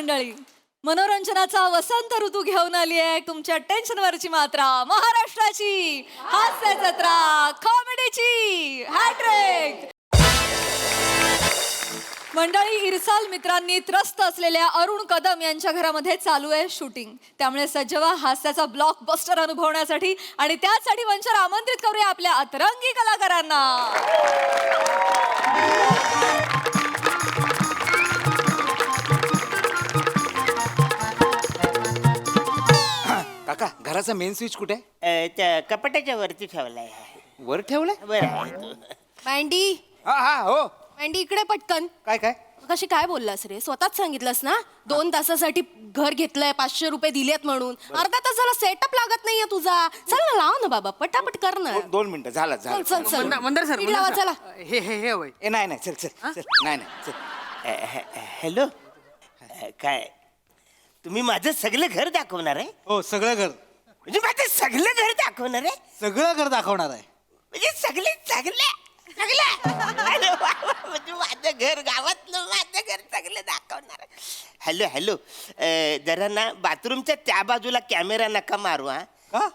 मंडळी, मनोरंजनाचा वसंत ऋतू घेऊन आली आहे तुमच्या टेन्शनवरची मात्रा, महाराष्ट्राची हास्य जत्रा, कॉमेडीची हॅट्रिक. मंडळी, इरसाल मित्रांनी त्रस्त असलेल्या अरुण कदम यांच्या घरामध्ये चालू आहे शूटिंग. त्यामुळे सज्ज व्हा हास्याचा ब्लॉकबस्टर अनुभवण्यासाठी आणि त्यासाठी मंचावर आमंत्रित करूया आपल्या अतरंगी कलाकारांना. काका, घराचा मेन स्विच कुठे आहे? त्या कपाटाच्या वरती ठेवलाय. वर ठेवलंय? बरं आहे तो. मँडी हा हा हो. मँडी इकडे पटकन. काय काय? कशी काय बोललास रे? स्वतःच सांगितलंस ना 2 तासासाठी घर घेतलंय, 500 रुपये दिलेत म्हणून. अर्धा तास झाला, सेटअप लागत नाहीये तुझा. चल ना, लाव ना बाबा, पटापट कर ना. 2 मिनिटं झालं चल चल चल मंदार सर, पीठ लावा, चला. हे होय. ए नाही नाही, चल चल चल. नाही नाही चल. हॅलो, काय तुम्ही माझं सगळं घर दाखवणार आहे? हो, सगळं घर, म्हणजे माझं सगळं घर दाखवणार आहे? सगळं घर दाखवणार आहे. म्हणजे सगळे सगळे सगळं? अरे वा वा, म्हणजे माझं घर गावातलं माझं घर सगळं दाखवणार आहे. हॅलो हॅलो, जरा ना बाथरूमच्या त्या बाजूला कॅमेरा नका मारू. हा, का?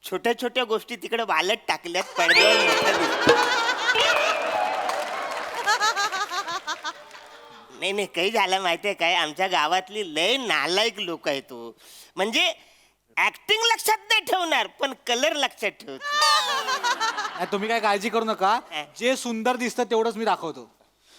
छोट्या छोट्या गोष्टी तिकडे वालत टाकल्यात, पडद्यावर मोठं दिसतं. नाही नाही, काही झालं माहितीये काय, आमच्या गावातली लय नालायक लोक आहेत तो. म्हणजे ऍक्टिंग लक्षात नाही ठेवणार, पण कलर लक्षात ठेवतो. नाही, तुम्ही काय काळजी करू नका. जे सुंदर दिसतं तेवढंच मी दाखवतो.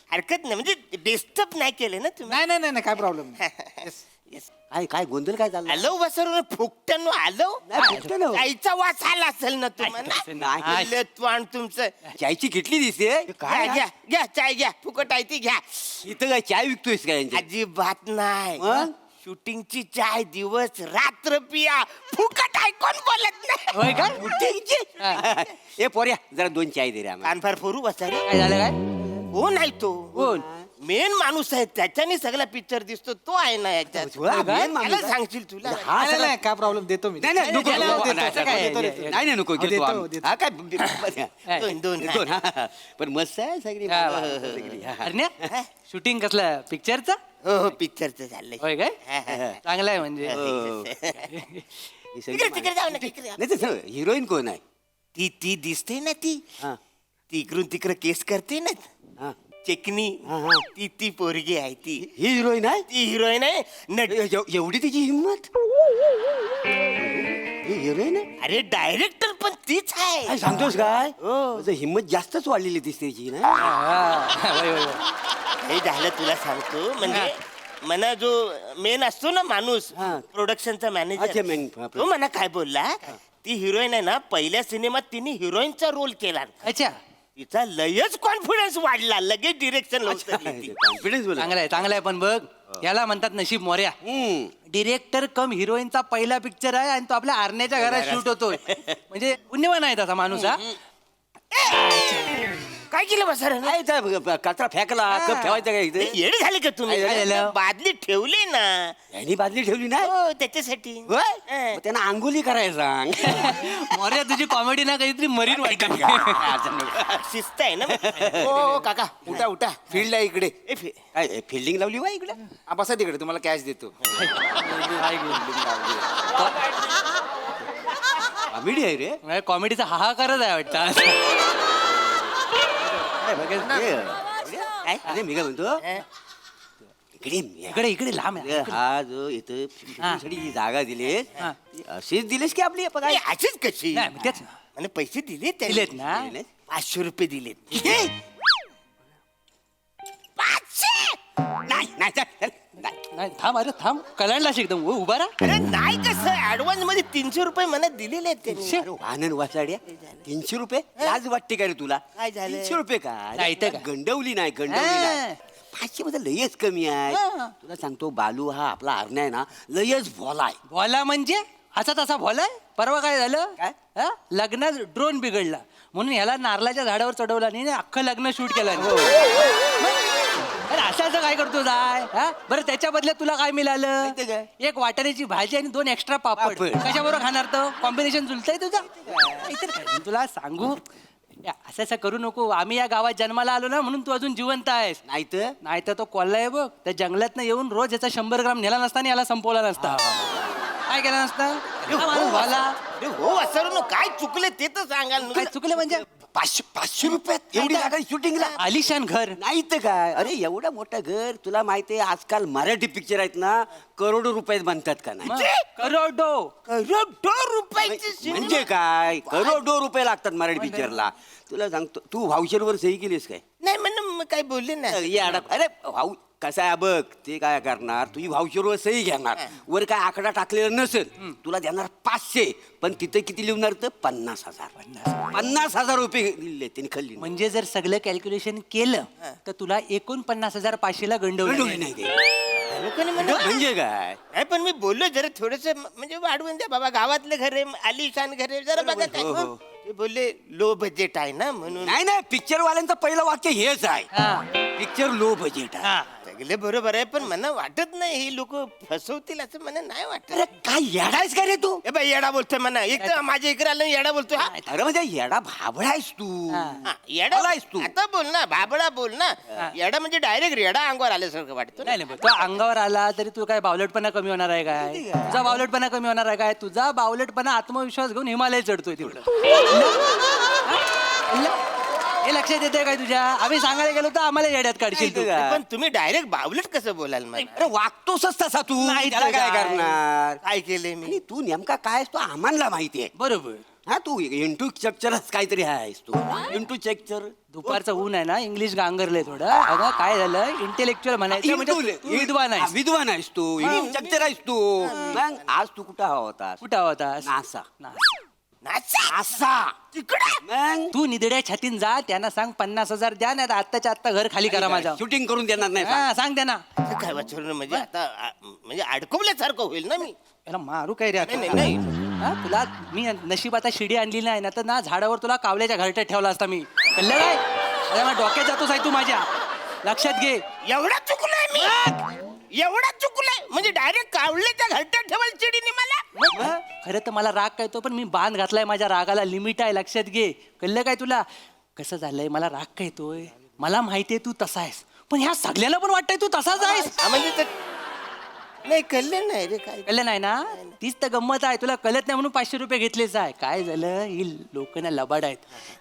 हरकत नाही, म्हणजे डिस्टर्ब नाही केले ना तुम्ही. नाही नाही नाही नाही, काय प्रॉब्लेम नाही. Yes. काय गोंधळ काय चालला? आलो बसर फुकट्यानो आलो. नाही, फुकट्यानं. काहीचा वास आला असेल ना तुम्हाला. नाही. इल्ले त्वाण तुमचं. चायची किटली दिसते. घ्या घ्या घ्या, चाय घ्या, फुकट आहे ती घ्या. इथं काय चाय विकतोयस का यांच्या? अजिबात नाही. मग? शूटिंगची चाय दिवस रात्र पिया, फुकट आहे, कोण बोलत नाही. होय का? शूटिंगची? ए पोऱ्या, जरा 2 चाय दे रे आम्हाला. कानफार फोरू बसा रे. काय झालं काय? कोण आहे तो? कोण? मेन माणूस आहे, त्याच्याने सगळा पिक्चर दिसतो, तो आहे ना याच्यात. तुला main माणूस त्याला आहे? सांगशील तुला. हा नाही, सगळा- नाही, काय प्रॉब्लेम, देतो मी. नाही नाही नको, नाही, नको, देतो, नाही, देतो, नाही, देतो, नाही, देतो. नाही नको, घेतो देतो, आम्ही. देतो. हा काय दोन. दोन, हा. पण मस्त आहे सगळी. सगळी, हा. अरे शूटिंग कसलं पिक्चरचं? हो पिक्चरचं झालंय. होय काय? चांगलं आहे म्हणजे. हो. ही सगळी तिकडे जाऊ ना, तिकडे जाऊ. नाही तसं हिरोईन कोण आहे? ती दिसते ना, ती हा, इकडून तिकडे केस करते ना, हा. चेकनी. हा, हा. ती पोरगी आहे, ती ही हिरोईन आहे? ती हिरोईन आहे. नट एवढी तिची हिंमत? ही हिरोईन आहे? अरे डायरेक्टर पण तीच आहे. काय सांगतोस काय? हो. माझं हिंमत जास्तच वाढलेली दिसते तिची ना. होय, होय, होय. हे झालं तुला सांगतो. म्हणजे मना जो मेन असतो ना माणूस, हा. प्रोडक्शनचा अच्छा, मॅनेजर, main. तो म्हणा काय बोलला, ती हिरोईन आहे ना, पहिल्या सिनेमात तिने हिरोईनचा रोल केला. अच्छा, तिचा लयच कॉन्फिडन्स वाढला, लगेच डिरेक्शन कॉन्फिडन्स बोला. चांगलं आहे पण बघ, याला म्हणतात नशीब मोऱ्या. डिरेक्टर कम हिरोईनचा पहिला पिक्चर आहे आणि तो आपल्या आरण्याच्या घरात शूट होतोय. म्हणजे पुण्यवान आहे तसा माणूस. हा, काय केलं बसर? काय त्या कचरा फेकला, कप ठेवायचा काय इथे? येडे झाले का तुम्ही? काय झालं? बादली ठेवली ना. यांनी बादली ठेवली ना? हो, त्याच्यासाठी. होय? हा. मग त्यांना अंघोली करायला सांग. मोऱ्या तुझी कॉमेडी ना काहीतरी मरीन वाटत. शिस्त आहे ना. हो काका, उठा उठा, फील्ड आहे इकडे. काय फिल्डिंग लावली वा इकडे? हा, बसा तिकडे, तुम्हाला कॅश देतो. कॉमेडी आहे रे. कॉमेडीचा हाहाकारच आहे वाटतं. अरे मी काय म्हणतो, इकडे इकडे इकडे लांब आहे. हा जो इथं साठी जी जागा दिलीस, हा. ती अशीच दिलीस की आपली नाही, अशीच कशी? नाही, मग तेच. आणि पैसे दिले दिलेत ना? 500 रुपये दिलेत. किती? 500? नाही नाही चल, चल, नाही. नाही थांब, अरे थांब, कलांडला एकदम उभा राहा. अरे नाही, कसं ऍडव्हान्स मध्ये 300 रुपये मला दिलेले आहेत त्यांनी. अरे वानन वाचाड्या, 300 रुपये लाज वाटते का रे तुला? काय झालं? 300 रुपये नाही तर काय? काय? गंडवली नाही, गंडवली हा. नाही. 500 मध्ये लयच कमी आहे. हा. तुला सांगतो, बालू हा आपला आरण्या आहे ना, लयच भोला आहे. भोला म्हणजे असा तसा भोलाय. परवा काय झालं? काय? हा? लग्नात ड्रोन बिघडला म्हणून ह्याला नारळाच्या झाडावर चढवला आणि अख्खं लग्न शूट केलं. अरे असं काय करतो जाय? हा? बरं, त्याच्या बदल्यात तुला काय मिळालं? माहिती काय? एक वाटाण्याची भाजी आणि 2 एक्स्ट्रा पापड. पापड. कशाबरोबर खाणार? तर कॉम्बिनेशन जुलतंय तुझं? इतर काय तुला सांगू, असं असं करू नको. आम्ही या गावात जन्माला आलो ना म्हणून तू अजून जिवंत आहेस. नाही तर नाही तर तो कोल्हा आहे बघ, त्या जंगलातनं येऊन रोज याचा 100 ग्राम नेला नसता आणि याला संपवला नसता. काय केला नसता? हा माणूस भाला. अरे हो असं काय चुकले ते तर सांगाल काय चुकलं म्हणजे? 500 रुपयात एवढी जागा शूटिंगला आलिशान घर. नाही तर काय. अरे एवढं मोठं घर, तुला माहितीये आजकाल मराठी पिक्चर आहेत ना करोडो रुपयात बनतात का नाही? मग करोडो. करोडो रुपयाचे सिनेमा. म्हणजे काय, करोडो रुपये लागतात मराठी पिक्चरला. तुला सांगतो, तू व्हाउचरवर सही केलीस काय? नाही म्हणून काही बोलले ना अरे भाऊ कसं आहे बघ, ते काय करणार, तुझी व्हाउचरवर सही घेणार, वर काय आकडा टाकलेला नसेल, तुला देणार 500, पण तिथे किती लिहणार तर 50,000. 50,000 रुपये दिले त्यांनी खाल्ली. म्हणजे जर सगळं कॅल्क्युलेशन केलं तर तुला 49,500 गंडवलं. नाही ते. लोकांनी म्हणलं, म्हणजे काय, नाही पण मी बोललो जरा थोडस म्हणजे वाढवून द्या बाबा, गावातले घर आहे, आलिशान घर आहे, जरा बघा काय. हो, हो. ते बोलले लो बजेट आहे ना म्हणून. नाही नाही, पिक्चर वाल्यांचं पहिलं वाक्य हेच आहे, पिक्चर लो बजेट आहे. सगळे बरोबर आहे, पण मला वाटत नाही ही लोक फसवतील असं मला नाही वाटत. अरे काय येडायस का रे तू? ए बाई येडा बोलतोय म्हणा, एक तर माझ्या इकडे आलं येडा बोलतोय. हा? अरे म्हणजे येडा भाबडा आहेस तू. हा, येडा बोलायस तू. आता बोल ना, भाबडा बोल ना. येडा म्हणजे डायरेक्ट रेडा अंगावर आल्यासारखं वाटतं ना. नाही नाही, तो अंगावर आला तरी तू काय बावलटपणा कमी होणार आहे काय? तुझा बावलटपणा कमी होणार आहे काय? तुझा बावलटपणा आत्मविश्वास घेऊन हिमालय चढतोय तिकडं. हे लक्षात येते काय तुझ्या? आम्ही सांगायला गेलो तर आम्हाला येड्यात काढशील तू. पण तुम्ही डायरेक्ट बावलट कसं बोलाल मला? अरे वागतोसच तसा तू, नाही त्याला तर काय काय? करणार? काय केले मी? आणि तू नेमका काय आहेस तो आम्हाला माहिती आहे. बरोबर. हा, तू इंटू स्ट्रक्चरच काहीतरी आहेस तू. इंटू स्ट्रक्चर दुपारचं ऊन आहे ना, इंग्लिश गांगरले थोडं. अगं काय झालं, इंटेलेक्च्युअल म्हणायचं म्हणजे तू विद्वान आहेस. विद्वान आहेस तू, इंटू स्ट्रक्चर आहेस तू. मग आज तू कुठं हवा होतास? कुठं होतास? नासा. नाचा तिकडे. मग तू निधड्या छातीन जा, त्यांना सांग 50,000 द्या, नाही आत्ताच्या आत्ता घर खाली करा माझा. शूटिंग करून देणार नाही. हा, सांग त्यांना. असं काय वाचवलं म्हणजे आता म्हणजे अडकवल्यासारखं होईल ना मी. याला मारू काय रे आता? नाही, नाही, हा, तुला मी नशीब आता शिडी आणली नाही ना तर ना झाडावर तुला कावल्याच्या घरट्यात ठेवला असता मी. कळलं काय? अरे मग डोक्यात जातोस आहे तू माझ्या, लक्षात घे. एवढा चुकलोय मी, एवढा चुकलोय म्हणजे डायरेक्ट कावल्याच्या घरट्यात ठेवाल चिडीने मला. खरं तर मला राग काय तो, पण मी बांध घातलाय माझ्या रागाला, लिमिट आहे, लक्षात घे. कळलं काय तुला? कसं झालंय, मला राग काय येतोय, मला माहितीये तू तसा आहेस, पण ह्या सगळ्यांना पण वाटतंय तू तसाच आहेस. हा, म्हणजे नाही कळलं नाही रे काय. कळलं नाही ना? तीच तर गंमत आहे, तुला कळत नाही म्हणून 500 रुपये घेतलेच आहे. काय झालं, ही लोक ना लबाड आहेत.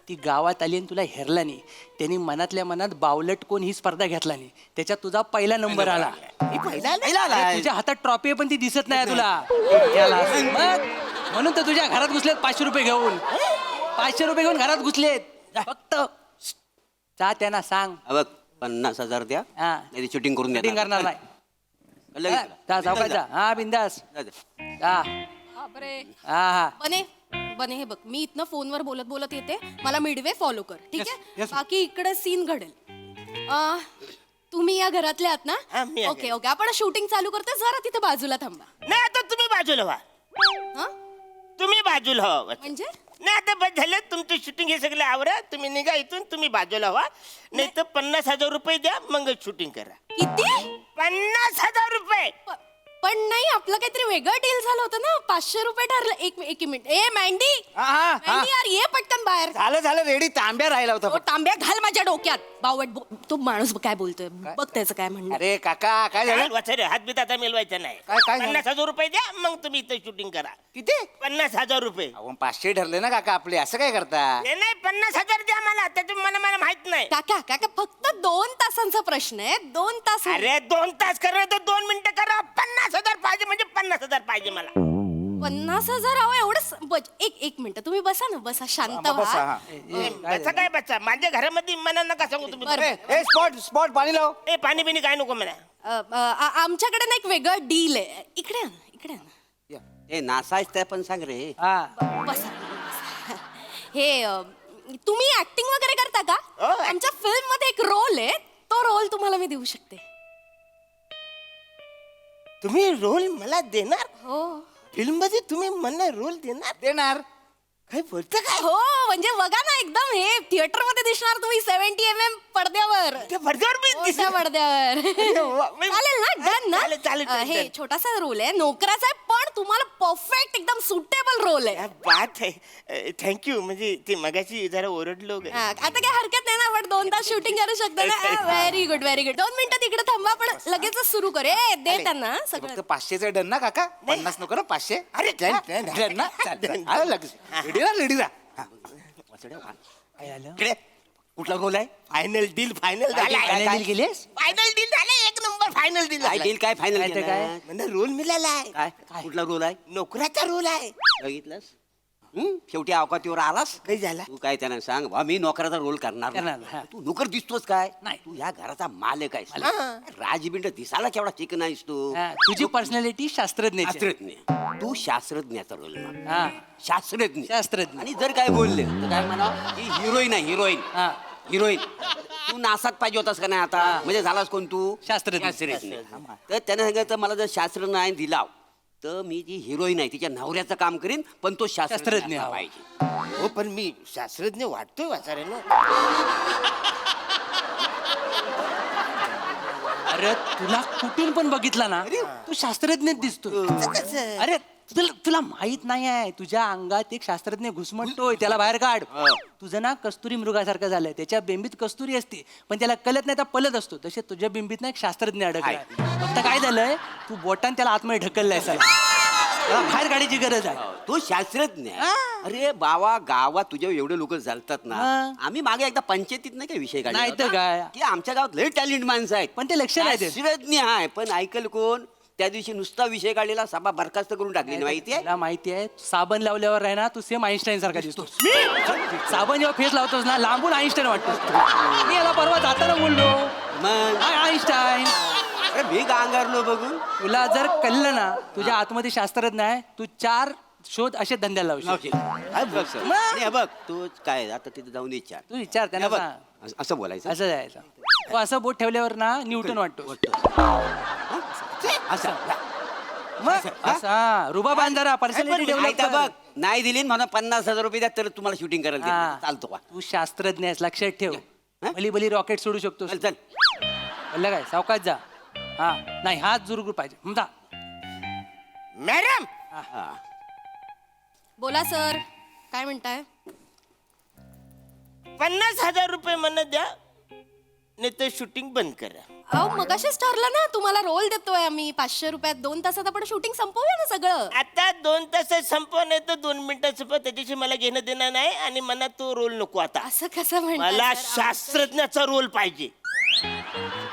ती गावात आली आणि तुला हेरला नाही, त्यांनी मनातल्या मनात बावलट कोण ही स्पर्धा घेतला नाही, त्याच्यात तुझा पहिला नंबर आला. मी पहिला अरे, तुझ्या हातात ट्रॉफी आहे पण ती दिसत नाही तुला. याला असं. मग म्हणून तर तुझ्या घरात घुसलेत 500 रुपये घेऊन. 500 रुपये घेऊन घरात घुसलेत. फक्त जा त्यांना सांग. बघ 50,000 द्या, हा. नाही शूटिंग करून Shooting द्या. करणार नाही. जा सावकाशा. हा, बिंदास. हा बापरे. हा. बने बने, हे बघ, मी इथनं फोनवर बोलत बोलत येते, मला मिडवे फॉलो कर, ठीक आहे? बाकी इकडे सीन घडेल. तुम्ही या घरातले आहात हा, ना? मी या ओके ओके, आपण शूटिंग चालू करते, जरा तिथे बाजूला थांबा. नाही आता तुम्ही बाजूला व्हा, हा तुम्ही बाजूला व्हा. म्हणजे नाही आता बस झालं तुमचं शूटिंग, हे सगळं आवरा, तुम्ही निघा इथून, तुम्ही बाजूला व्हा. नाही तर 50,000 रुपये द्या, मग शूटिंग करा. किती? 50,000 रुपये. पण नाही, आपलं काहीतरी वेगळं डील झालं होतं ना, 500 रुपये ठरलं. एक मिनिट, ए मँडी, मँडी यार ये पटकन बाहेर. झालं रेडी, तांब्या राहिला होता. तो तांब्या घाल माझ्या डोक्यात. बावट तो माणूस काय बोलतोय, बघ त्याचं काय म्हणणं. अरे काका काय झालं? वाचा रे, हात बीत आता मिळवायचा नाही. काय झालं? 50,000 रुपये द्या, मग तुम्ही इथं शूटिंग करा. किती? 50,000 रुपये. अहो 500 ठरले ना काका आपले, असं काय करता? हे नाही 50,000 द्या मला, त्यातून मला माहित नाही. काका काका, फक्त 2 तासांचा प्रश्न आहे, 2 तास. अरे 2 तास करा तर 2 मिनिटं करा. 50,000 पाहिजे म्हणजे 50,000 पाहिजे मला. 50,000 अहो एवढं. एक मिनिट, तुम्ही बसा ना, बसा, शांत बसा, व्हा. हा. बसा काय बसा, माझ्या घरामध्ये मला नका सांगू तुम्ही. बरं. ए स्पॉट पाणी लाव. ए पाणी बिणी काय नको मला. आमच्याकडे ना एक वेगळं डील आहे. इकडे आण, इकडे आण. ए नासायच त्या पण सांग रे. हा. बसा, बसा. हे तुम्ही ऍक्टिंग वगैरे करता का? हो, आमच्या फिल्म मध्ये एक रोल आहे, तो रोल तुम्हाला मी देऊ शकते. तुम्ही रोल मला देणार? हो. फिल्म मध्ये तुम्ही मला रोल देणार? काय बोलतं काय हो म्हणजे बघा ना एकदम हे थिएटर मध्ये दिसणार तुम्ही 70 पडद्यावर त्या पडद्यावर मी मोठ्या दिसणार. पडद्यावर अरे वा, मी- चालेल ना डन ना चालेल, चालेल, हे डन. छोटासा रोल आहे नोकराचा आहे पण तुम्हाला परफेक्ट एकदम सुटेबल रोल आहे क्या बात आहे थँक्यू म्हणजे ते मगाशी जरा ओरडलो हा, आता काय हरकत नाही ना आपण 2 तास शूटिंग करू शकतो ना व्हेरी गुड 2 मिनिटं तिकडे थांबा आपण लगेचच सुरू करू दे त्यांना सगळं फक्त 500चं डन ना काका 50 नको ना 500 अरे डन, डन. डन ना आलं लक्षात रेडी काय झालं इकडे कुठला रोल आहे final deal final Final deal केलीस? फायनल डील झालं 1 नंबर फायनल डील काय डील काय फायनल काय ते काय? म्हणजे रोल मिळाला काय कुठला रोल आहे नोकराचा रोल आहे बघितलंस शेवटी अवकातीवर आलास काही झाला तू काय त्यांना सांग बा मी नोकराचा रोल करणार करणार, नाही. हा. तू नोकर दिसतोस काय नाही. तू या घराचा मालक आहेस राजबिंड दिसायला केवढा चिकन आहेस तू हा, तुझी पर्सनॅलिटी शास्त्रज्ञाची आहे. शास्त्रज्ञ तू शास्त्रज्ञाचा रोल हा शास्त्रज्ञ शास्त्रज्ञ. आणि जर काय बोलले तर काय म्हणा ही हिरोईन आहे हिरोईन हा हिरोईन तू नासात पाहिजे होतास का नाही आता म्हणजे झालास कोण तू शास्त्रज्ञ. तर त्याने सांगितलं मला जर शास्त्र नाही दिला तर मी जी हिरोईन आहे तिच्या नवऱ्याचं काम करीन पण तो शास्त्रज्ञ शास्त्रज्ञ असा हवा. पाहिजे हो पण मी शास्त्रज्ञ वाटतोय वाचायला अरे तुला कुठून पण बघितला ना तू शास्त्रज्ञच दिसतो अरे तुला माहित नाही आहे तुझ्या अंगात एक शास्त्रज्ञ घुसमटतोय त्याला बाहेर काढ तुझं ना कस्तुरी मृगासारखं झालंय त्याच्या बेंबीत कस्तुरी असते पण त्याला कळत नाही तर पलत असतो तसे तुझ्या बेंबीत ना एक शास्त्रज्ञ अडकलाय फक्त काय झालंय तू बोटान त्याला आतमध्ये ढकललाय त्याला बाहेर काढायची गरज आहे तो शास्त्रज्ञ आहे. अरे बाबा गावात तुझ्या एवढे लोक चालतात ना हा. आम्ही मागे एकदा पंचायतीत नाही काय विषय काढला नाही तर होता? काय? की आमच्या गावात लय टॅलेंट माणसं आहेत पण ते लक्ष नाही देत. शास्त्रज्ञ आहे पण ऐकल कोण त्या दिवशी नुसता विषय काढलेला सभा बरखास्त करून टाकली माहिती आहे तुला माहिती आहे साबण लावल्यावर आहे ना तू सेम आईन्स्टाईन सारखा दिसतोस साबण जेव्हा फेस लावतोस ना लांबून आईन्स्टाईन वाटतोस तू. मी याला परवा जाताना बोललो मग "हाय, आईन्स्टाईन अरे मी गांगारलो बघून तुला जर कळलं ना तुझ्या आतमध्ये शास्त्रज्ञ आहे तू 4 शोध असे धंद्याला लावशील काय बघ सर. आणि हे बघ तू काय आता तिथे जाऊन विचार तू विचार त्यांना हे बघ, सांग. असं बोलायचं असं जायचं तू असं बोट ठेवल्यावर ना न्यूटन वाटतो असं मग असा रुबाब जरा पर्सनॅलिटी डेव्हलप बघ नाही दिली म्हणून 50,000 रुपये द्या तर तुम्हाला शूटिंग करायला देतील. चालतो का तू शास्त्रज्ञ आहेस लक्षात ठेव हा? भली भली रॉकेट सोडू शकतो चल चल कळलं काय सावकाश जा हा नाही हात जुरगुर पाहिजे जा मॅडम हा. बोला सर काय म्हणताय 50,000 रुपये म्हणत द्या नाही तर शूटिंग बंद करा अहो मगाशीच ठरलं ना तुम्हाला रोल देतोय आम्ही 500 रुपयात 2 तासात आपण शूटिंग संपवूया ना सगळं आता 2 तासात संपव नाही तर 2 मिनिटात संपव त्याच्याशी मला घेणं देणं नाही आणि मला तो रोल नको आता असं कसं म्हणताय मला सर? शास्त्रज्ञाचा रोल पाहिजे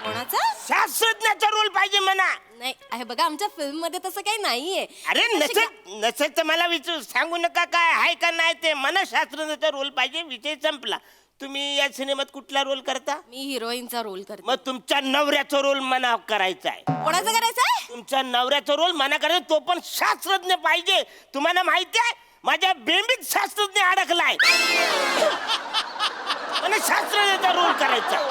कोणाचा शास्त्रज्ञाचा रोल पाहिजे म्हणा नाही आहे बघा आमच्या फिल्म मध्ये तसं काही नाहीये अरे नसेल तर मला विचार सांगू नका काय आहे का नाही ते मला शास्त्रज्ञाचा रोल पाहिजे विषय संपला तुम्ही या सिनेमात कुठला रोल करता मी हिरोईनचा रोल करते मग तुमच्या नवऱ्याचा रोल मना करायचा आहे कोणाचं करायचंय तुमच्या नवऱ्याचा रोल मना करायचा तो पण शास्त्रज्ञ पाहिजे तुम्हाला माहिती आहे माझ्या बेंबीत शास्त्रज्ञ अडकलाय मला शास्त्रज्ञाचा रोल करायचा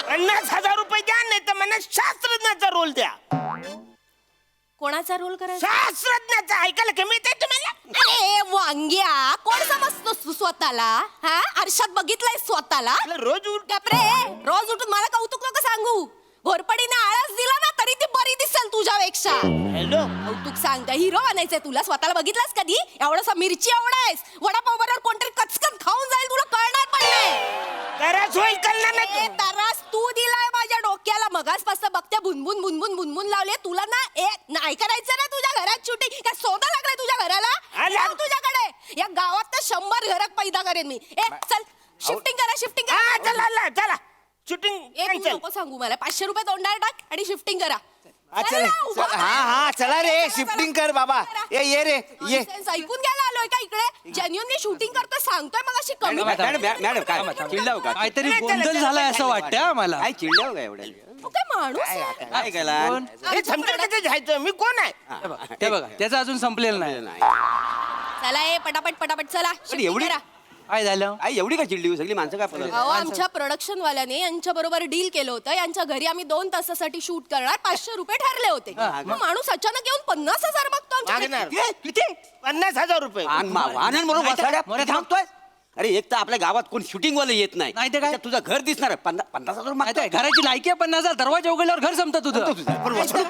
50,000 रुपये द्या नाही तर मला शास्त्रज्ञाचा रोल द्या कोणाचा रोल करायचा शास्त्रज्ञाचा ऐकायला कमी येते तुम्हाला अरे वांग्या कोण समजतोस तू स्वतःला हा आरशात बघितलंय स्वतःला रोज उठ गप्रे रोज उठून मला कौतुक नको सांगू घोरपडीने आळस दिला ना तरी ती बरी दिसेल तुझ्यापेक्षा हॅलो कौतुक सांगता हिरो बनायचंय तुला स्वतःला बघितलास कधी एवढासा मिरची एवढायस वडापाव बरोबर कोणतरी कचकन खाऊन जाईल तुला कळणार पण नाही कराच होईल कळणार ए, नाही तरास तू दिलाय माझ्या डोक्याला मगासपासून बघते बुनबुन बुनबुन बुनबुन लावले तुला ना नाही करायचं ना तुझ्या घरात शूटिंग काय सोदा लागलाय तुझ्या घराला आला. जाऊ तुझ्याकडे या गावात तर 100 घरात पैदा करेन मी चल शिफ्टिंग करा शिफ्टिंग हा करा चला चला शूटिंग ए तू कॅन्सल नको सांगू मला 500 रुपये तोंडावर टाक आणि शिफ्टिंग करा हा, चल, चला, चल, उभा हा, करा. हा, चला रे, चला, shifting चला. कर बाबा. करा. ये रे, ये. Nonsense, ऐकून घ्यायला आलोय का इकडे जेन्युअनली शूटिंग करतोय सांगतोय मग अशी कमी मॅडम काय चिडलाव का काहीतरी चला, गोंधळ चला, झालाय चला, असं वाटतंय आम्हाला काय चिडलाव का एवढ्या तू काय माणूस आहे? काय केला कोण? हे समजेल कसं जायचं मी कोण आहे ते बघा त्याचं अजून संपलेलं नाही नाही चला ए पटापट पटापट चला पण shifting एवढी करा. काय झालं आई एवढी का चिडली सगळी माणसं काय पडत अहो आमच्या प्रोडक्शन वाल्याने यांच्या बरोबर डील केलं होतं. यांच्या घरी आम्ही 2 तासासाठी शूट करणार, 500 रुपये ठरले होते. मग माणूस अचानक येऊन 50,000 मागतो आमच्याकडे. मागणार किती 50,000 रुपये बरोबर थांबतोय. अरे एक तर आपल्या गावात कोण शूटिंग वाला येत नाही नाही ते काय? त्याच्यात तुझं घर दिसणार आहे 50,000 माहिती आहे, घराची लायकी आहे 50,000, दरवाजा उघडल्यावर घर संपतं तुझं.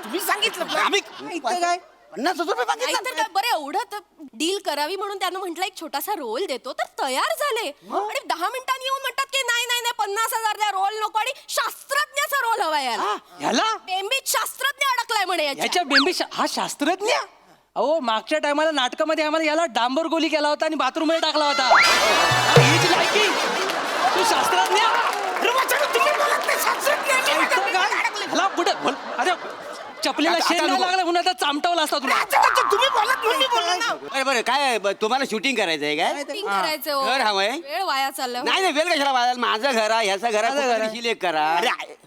तुम्ही सांगितलं आम्ही इथं काय 50,000 रुपये नाहीतर मागितले. काय बरं एवढं डील करावी म्हणून त्यानं म्हटलं एक छोटासा रोल देतो, तर तयार झाले. आणि 10 मिनिटांनी येऊन म्हणतात की नाही नाही नाही 50,000 द्या, रोल नको आणि शास्त्रज्ञाचा रोल हवा याला. ह्याला बेंबीत शास्त्रज्ञ अडकलाय म्हणे याच्या. ह्याच्या बेंबी हा शास्त्रज्ञ. अहो मागच्या टायमाला नाटकामध्ये आम्हाला याला डांबर गोली केला होता आणि बाथरूम मध्ये टाकला होता. हीच लायकी तू शास्त्रज्ञ. ह्याला कुठं अरे चपलीला शेण नाही लागला म्हणून आता चामटावला असता तुला. तुम्ही बोलत म्हणून मी बोललो ना. बरं बरं काय तुम्हाला शूटिंग करायचं आहे काय Shooting करायचं हो. घर हवंय? वेळ वाया चालला. नाही नाही वेळ कशाला वाजायला माझं घर आहे ह्याचं घर आहे सिलेक्ट करा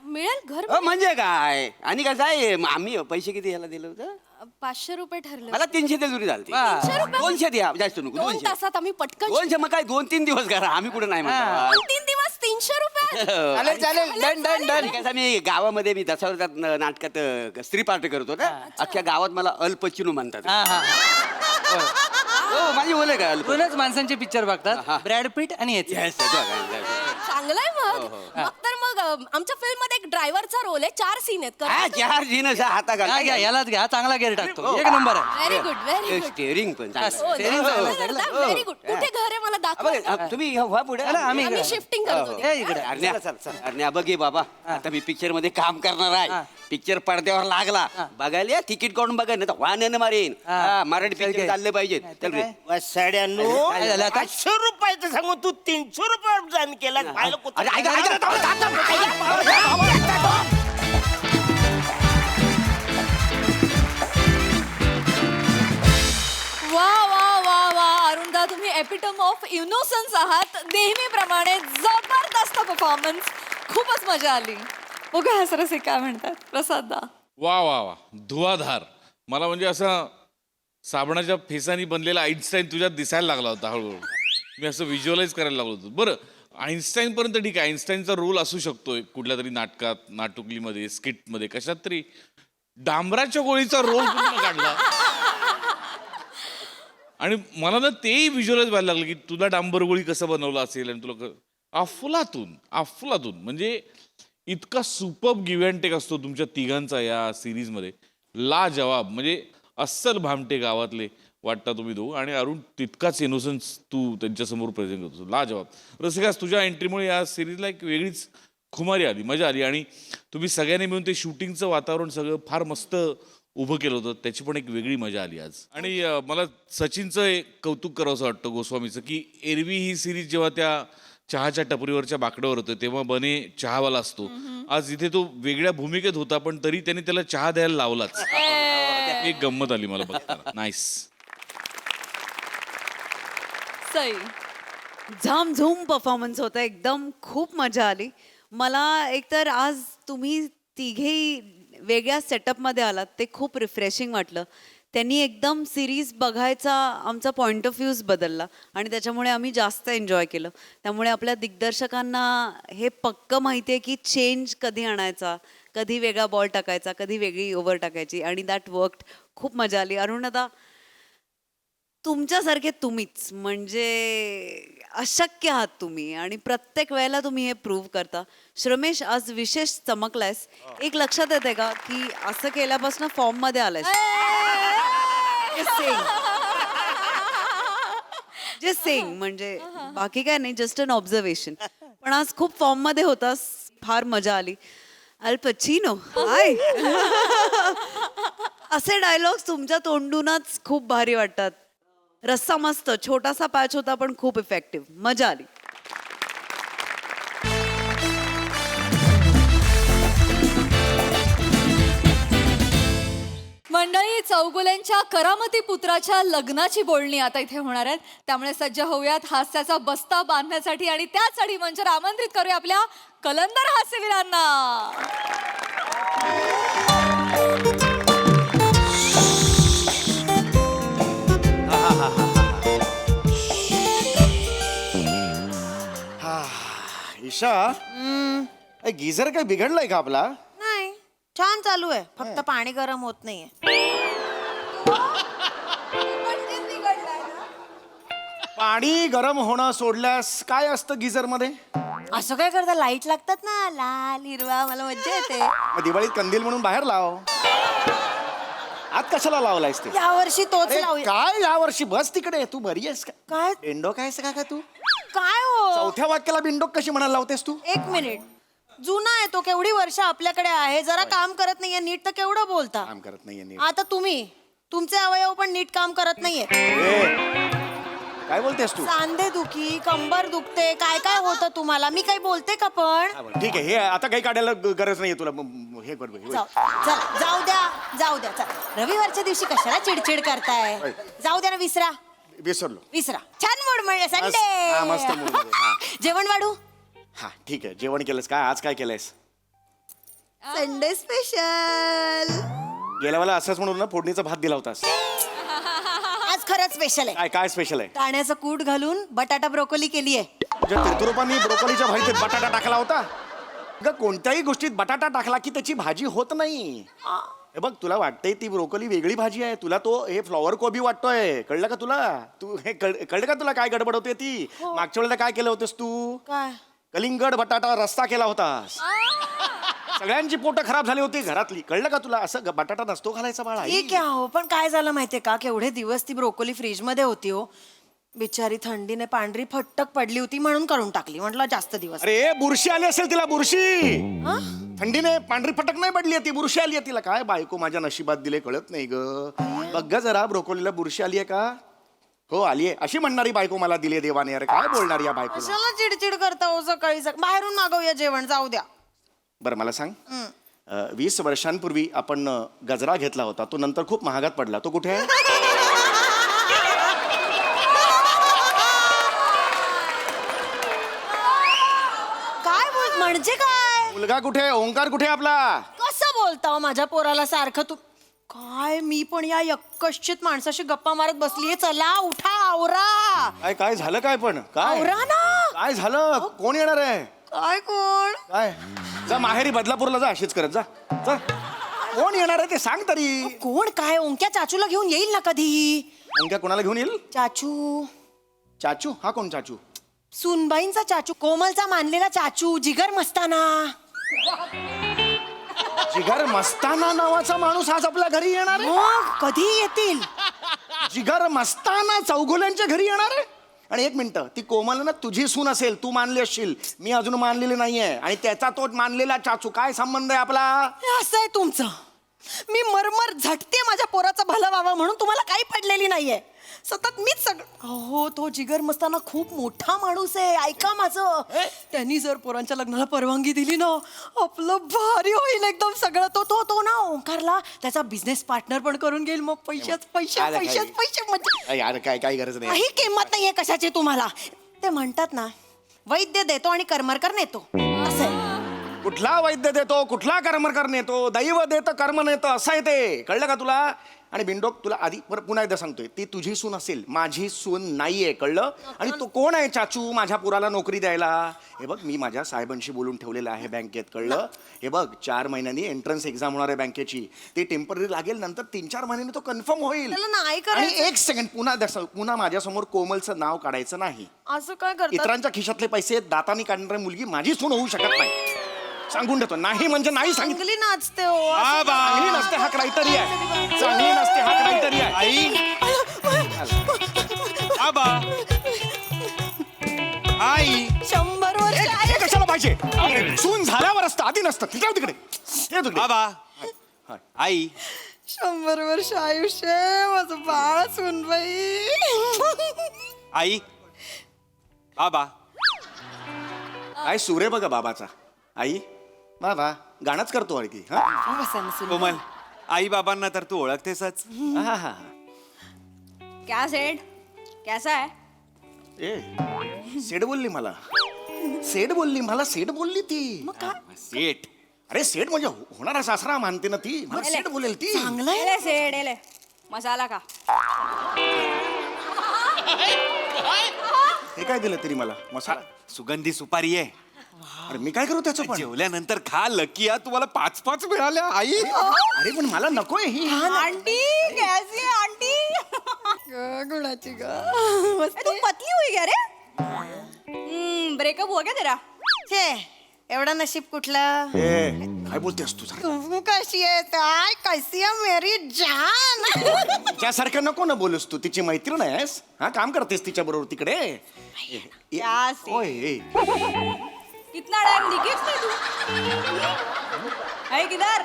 मिळेल घर म्हणजे काय आणि कसं आहे आम्ही पैसे किती ह्याला दिलं होतं 500 रुपये ठरले. मला 300 दे जुरी झाली 300 रुपये? 200 द्या जास्त नको 2 200 तासात आम्ही पटकन 200 मग काय 2-3 दिवस करा आम्ही कुठे नाही म्हणतो 2-3 दिवस 300 रुपये. चालेल चालेल डन डन डन. कसं मी गावामध्ये मी दशावतार नाटकात स्त्री पार्ट करतो ना अख्ख्या गावात मला अल्पचिनू म्हणतात हा हा हो माझी बोले का अल्प दोनच माणसांचे पिक्चर हा. बघतात, ब्रॅड पिट आणि याचे. Yes, yes, yes. चांगलंय मग. मग तर मग आमच्या फिल्म मध्ये एक ड्रायव्हरचा रोल आहे, 4 सीन आहेत. हा चार जीनस हाता घ्या घ्या यालाच घ्या, चांगला गेअर टाकतो, हो. एक नंबर आहे. Very good very good. Steering पण steering चांगलं आहे, व्हेरी गुड. कुठे घर आहे मला दाखव. तुम्ही व्हा पुढे चला, आम्ही आम्ही शिफ्टिंग करतो ते. ए, इकडे अरण्या बघ हे बाबा आता मी पिक्चर मध्ये काम करणार आहे पिक्चर पडद्यावर लागला बघायला तिकीट काढून बघा नाही तर वाहन मारेन हा, मराठी पिक्चर चालले पाहिजे चल रे वसाड्यांनो काय झालं आता? 500 रुपयाचं सांगू तू 300 रुपये जाण केला पाहिलं कुठं? अरे, ऐका, ऐका, वा वा वा वा अरुणदा, तुम्ही एपिटम ऑफ इनोसन्स आहात. नेहमीप्रमाणे जबरदस्त परफॉर्मन्स, खूपच मजा आली. बघा हसरसे काय म्हणतात प्रसाददा. वा वा वा धुवाधार. मला म्हणजे असं साबणाच्या फेसानी बनलेला आईन्स्टाईन तुझ्यात दिसायला लागला होता हळूहळू. मी असं व्हिज्युअलाइज करायला लागलो होतो. बरं आईन्स्टाईन पर्यंत ठीक आहे, आईन्स्टाईनचा रोल असू शकतोय कुठल्या तरी नाटकात, नाटुकलीमध्ये, स्किटमध्ये, कशात तरी. डांबराच्या गोळीचा रोल काढला आणि मला ना तेही व्हिज्युअलाइज व्हायला लागलं की तुला डांबर गोळी कसं बनवलं असेल आणि तुला अफलातून अफलातून म्हणजे इतका सुपर्ब गिव्ह अँड टेक असतो तुमच्या तिघांचा या सिरीजमध्ये. लाजवाब म्हणजे अस्सल भामटे गावातले वाटता तुम्ही दोघं आणि अरुण तितकाच इनोसन्स तू त्यांच्यासमोर प्रेझेंट करतो. लाजवाब. रसिकास तुझ्या एंट्रीमुळे या सिरीजला एक वेगळीच खुमारी आली, मजा आली आणि तुम्ही सगळ्यांनी मिळून ते शूटिंगचं वातावरण सगळं फार मस्त उभं केलं होतं, त्याची पण एक वेगळी मजा आली आज. आणि मला सचिनचं एक कौतुक करावंसं वाटतं गोस्वामीचं की एरवी ही सिरीज जेव्हा त्या चहाच्या टपरीवरच्या बाकड्यावर होतं तेव्हा बने चहावाला असतो. आज इथे तो वेगळ्या भूमिकेत होता पण तरी त्याने त्याला चहा द्यायला लावलाच. एक गंमत आली मला बघताना. नाईस. सई. झामझूम परफॉर्मन्स होता एकदम, खूप मजा आली मला. एकतर आज तुम्ही तिघेही वेगळ्या सेटअपमध्ये आलात ते खूप रिफ्रेशिंग वाटलं. त्यांनी एकदम सिरीज बघायचा आमचा पॉईंट ऑफ व्ह्यूज बदलला आणि त्याच्यामुळे आम्ही जास्त एन्जॉय केलं. त्यामुळे आपल्या दिग्दर्शकांना हे पक्कं माहिती आहे की चेंज कधी आणायचा, कधी वेगळा बॉल टाकायचा, कधी वेगळी ओव्हर टाकायची आणि दॅट वर्कड. खूप मजा आली. अरुणदा तुमच्यासारखे तुम्हीच म्हणजे अशक्य आहात तुम्ही आणि प्रत्येक वेळेला तुम्ही हे प्रूव्ह करता. श्रमेश आज विशेष चमकलायस. एक लक्षात येते का की असं केल्यापासून फॉर्म मध्ये आलायस. जे सेंग म्हणजे बाकी काय नाही, जस्ट अन ऑब्झर्वेशन. पण आज खूप फॉर्म मध्ये होतास, फार मजा आली. अल पचिनो हाय असे डायलॉग्स तुमच्या तोंडूनच खूप भारी वाटतात. रस्सा मस्त, छोटासा पॅच होता पण खूप इफेक्टिव्ह, मजा आली. मंडळी, चौगुलेंच्या करामती पुत्राच्या लग्नाची बोलणी आता इथे होणार आहेत. त्यामुळे सज्ज होऊयात हास्याचा बस्ता बांधण्यासाठी आणि त्यासाठी मंचावर आमंत्रित करूया आपल्या कलंदर हास्यवीरांना. ईशा गिझर काय बिघडलाय का आपला? नाही छान चालू आहे, फक्त पाणी गरम होत नाहीये. पाणी गरम होणं सोडल्यास काय असतं गिझर मध्ये? असं काय करता, लाईट लागतात ना लाल हिरवा, मला मज्जा येते. मग दिवाळीत कंदील म्हणून बाहेर लाव. आत कशाला लावलायस ते? यावर्षी तोच अरे, लावूया. काय या वर्षी बस तिकडे. तू बरी आहेस का? काय बिंडोक आहेस का तू? काय हो, चौथ्या वाक्याला बिंडोक कशी म्हणायला लावतेस तू? एक मिनिट, जुना आहे तो, केवढी वर्ष आपल्याकडे आहे, जरा काम करत नाहीये नीट तर केवढं बोलता. काम करत नाहीये नीट. आता तुमचे अवयव पण नीट काम करत नाहीये. काय बोलतेस तू? सांधे दुखी, कंबर दुखते, काय काय होतं तुम्हाला, मी काही बोलते का पण? ठीक आहे, हे आता काही काढायला गरज नाहीये तुला. हे कर हे. जाऊ द्या चला. रविवारच्या दिवशी कशाला चिडचिड करताय? जाऊ द्या ना, विसरा. विसरलो. छान मूड म्हणजे हा, मस्त संडे. mood मध्ये, हा. जेवण वाढू? हा ठीक आहे. जेवण केलंस काय? आज काय केलंयस? Sunday special. गेल्या वेळेला असंच म्हणून ना फोडणीचा भात दिला होतास. आज खरंच स्पेशल आहे. काय काय स्पेशल आहे? काण्याचं कूट घालून बटाटा ब्रोकोली केली आहे. तुझ्या तिरतुरुपांनी ब्रोकोलीच्या भाजीत बटाटा टाकला होता. ग कोणत्याही गोष्टीत बटाटा टाकला की त्याची भाजी होत नाही. हे बघ, तुला वाटतंय ती ब्रोकोली वेगळी भाजी आहे, तुला तो हे फ्लॉवर कोबी वाटतोय. कळलं का तुला? तू हे कळलं का तुला काय गडबड होते ती? मागच्या वेळेला काय केलं होतंस तू? काय? कलिंगड बटाटा रस्ता केला होतास. सगळ्यांची पोटं खराब झाली होती घरातली. कळलं का तुला? असं बटाटा नसतो घालायचा बाळा. ठीक आहे हो, पण काय झालं माहितीये का, केवढे दिवस ती ब्रोकोली फ्रीज मध्ये होती हो, बिचारी थंडीने पांढरी फट्टक पडली होती म्हणून काढून टाकली. म्हटलं जास्त दिवस. अरे बुरशी आली असेल तिला, बुरशी. थंडीने पांढरी फटक नाही पडली ती, बुरशी आली आहे तिला. काय बायको माझ्या नशिबात दिले कळत नाही ग. बघ ग जरा, ब्रोकोलीला बुरशी आली आहे का? हो आली आहे. अशी म्हणणारी बायको मला दिली देवाने. अरे काय बोलणार या बायकोला? कशाला चिडचिड करता हो सकाळी बाहेरून मागवूया जेवण, जाऊ द्या. बरं मला सांग, 20 वर्षांपूर्वी आपण गजरा घेतला होता, तो नंतर खूप महागात पडला, तो कुठे आहे? काय बोल म्हणजे काय? मुलगा कुठे आहे? ओंकार कुठे आहे आपला? कसं बोलता हो माझ्या पोराला सारखं तू? काय मी पण या यक्कश्चित माणसाशी गप्पा मारत बसलीये. चला उठा, आवरा. काय काय झालं काय पण? काय आवरा ना. काय झालं? कोण येणार आहे? काय कोण? काय? जा माहेरी बदलापूरला जा, अशीच करत जा. जा. कोण येणार आहे ते सांग तरी. कोण काय? ओंक्या चाचूला घेऊन येईल ना कधी. ओंक्या कोणाला घेऊन येईल? चाचू. चाचू? हा कोण चाचू? सुनबाईंचा चाचू, कोमलचा मानलेला चाचू, जिगर मस्ताना. जिगर मस्ताना नावाचा माणूस आज आपल्या घरी येणार आहे? मग कधी येतील? जिगर मस्ताना चौगुल्यांच्या घरी येणार आहे? आणि एक मिनिट, ती कोमल ना तुझी सून असेल, तू मानली असशील, मी अजून मानलेली नाहीये. आणि त्याचा तो मानलेला चाचू, काय संबंध आहे आपला? असं आहे तुमचं. मी मरमर झटते माझ्या पोराचा भला व्हावा म्हणून, तुम्हाला काही पडलेली नाहीये. सतत मीच सगळं. हो, तो जिगर मस्ताना खूप मोठा माणूस आहे. ऐका माझं, त्यांनी जर पोरांच्या लग्नाला परवानगी दिली ना, आपलं भारी होईल एकदम सगळं. तो ना ओंकारला त्याचा बिझनेस पार्टनर पण करून घेईल. मग पैशाच पैसे म्हणजे यार काय काय गरज नाही. काही किंमत नाहीये कशाची तुम्हाला. ते म्हणतात ना, वैद्य देतो आणि कर्मरकर नेतो, असं आहे. कुठला वैद्य देतो, कुठला कर्मकर नेतो? दैव देतं, कर्म नेतं, असं आहे ते. कळलं का तुला? आणि बिंडोक, तुला आधी बरं पुन्हा एकदा सांगतोय, ती तुझी सून असेल, माझी सून नाहीये. कळलं? आणि तो कोण आहे चाचू माझ्या पुराला नोकरी द्यायला? हे बघ, मी माझ्या साहेबांशी बोलून ठेवलेलं आहे बँकेत. कळलं? हे बघ, 4 महिन्यांनी एंट्रन्स एक्झाम होणार आहे बँकेची. ती टेम्पररी लागेल, नंतर 3-4 महिन्यांनी तो कन्फर्म होईल. त्याला नाही आणि करायचं. एक सेकंड, पुन्हा माझ्यासमोर कोमलचं नाव काढायचं नाही. असं काय करतात? इतरांच्या खिशातले पैसे दातानी काढणारी मुलगी माझी सून होऊ शकत नाही. सांगून देतो, नाही म्हणजे नाही सांगितलं. चांगली नाचते हो. चांगली नसते हा क्रायटेरिया आहे. चांगली नसते हा क्रायटेरिया आहे. आई आबा आई 100 वर्ष हे कशाला पाहिजे? सून झाल्यावर असतं, आधी नसतं. तिकडे तिकडे आबा आई 100 वर्ष आयुष्य माझं बाळ सुनबाई. आई आबा काय सूर्य बघा बाबाचा. आई बाबा गाणंच करतो अडकी. कोमल, आई बाबांना तर तू ओळखतेसच. क्या सेठ, कैसा है? सेठ बोलली मला. सेठ बोलली ती. सेठ अरे सेठ म्हणजे होणारा सासरा मानते ना ती. मला सेठ बोलेल ती. एले सेठ, एले मसाला का. हे काय दिलं तरी मला? मसाला सुगंधी सुपारी आहे. अरे मी काय करू त्याचं पण जेवल्यानंतर खा लकी तुम्हाला 5-5 मिळाल्या आई अरे पण मला नकोय ही आंटी कैसी है आंटी गुणाची ग तू पतली हुई क्या रे ब्रेकअप हुआ क्या तेरा छे एवढा नशीब कुठलं ए, काय बोलतेस तू जरा? तू कशी आहे काय कशी आहे मेरी जान त्यासारखं नको ना बोलूस तू तिची मैत्रीण आहेस हा काम करतेस तिच्या बरोबर तिकडे क्या से? ओय, ए. कितना टाइम दिखेच नाही तू है किधर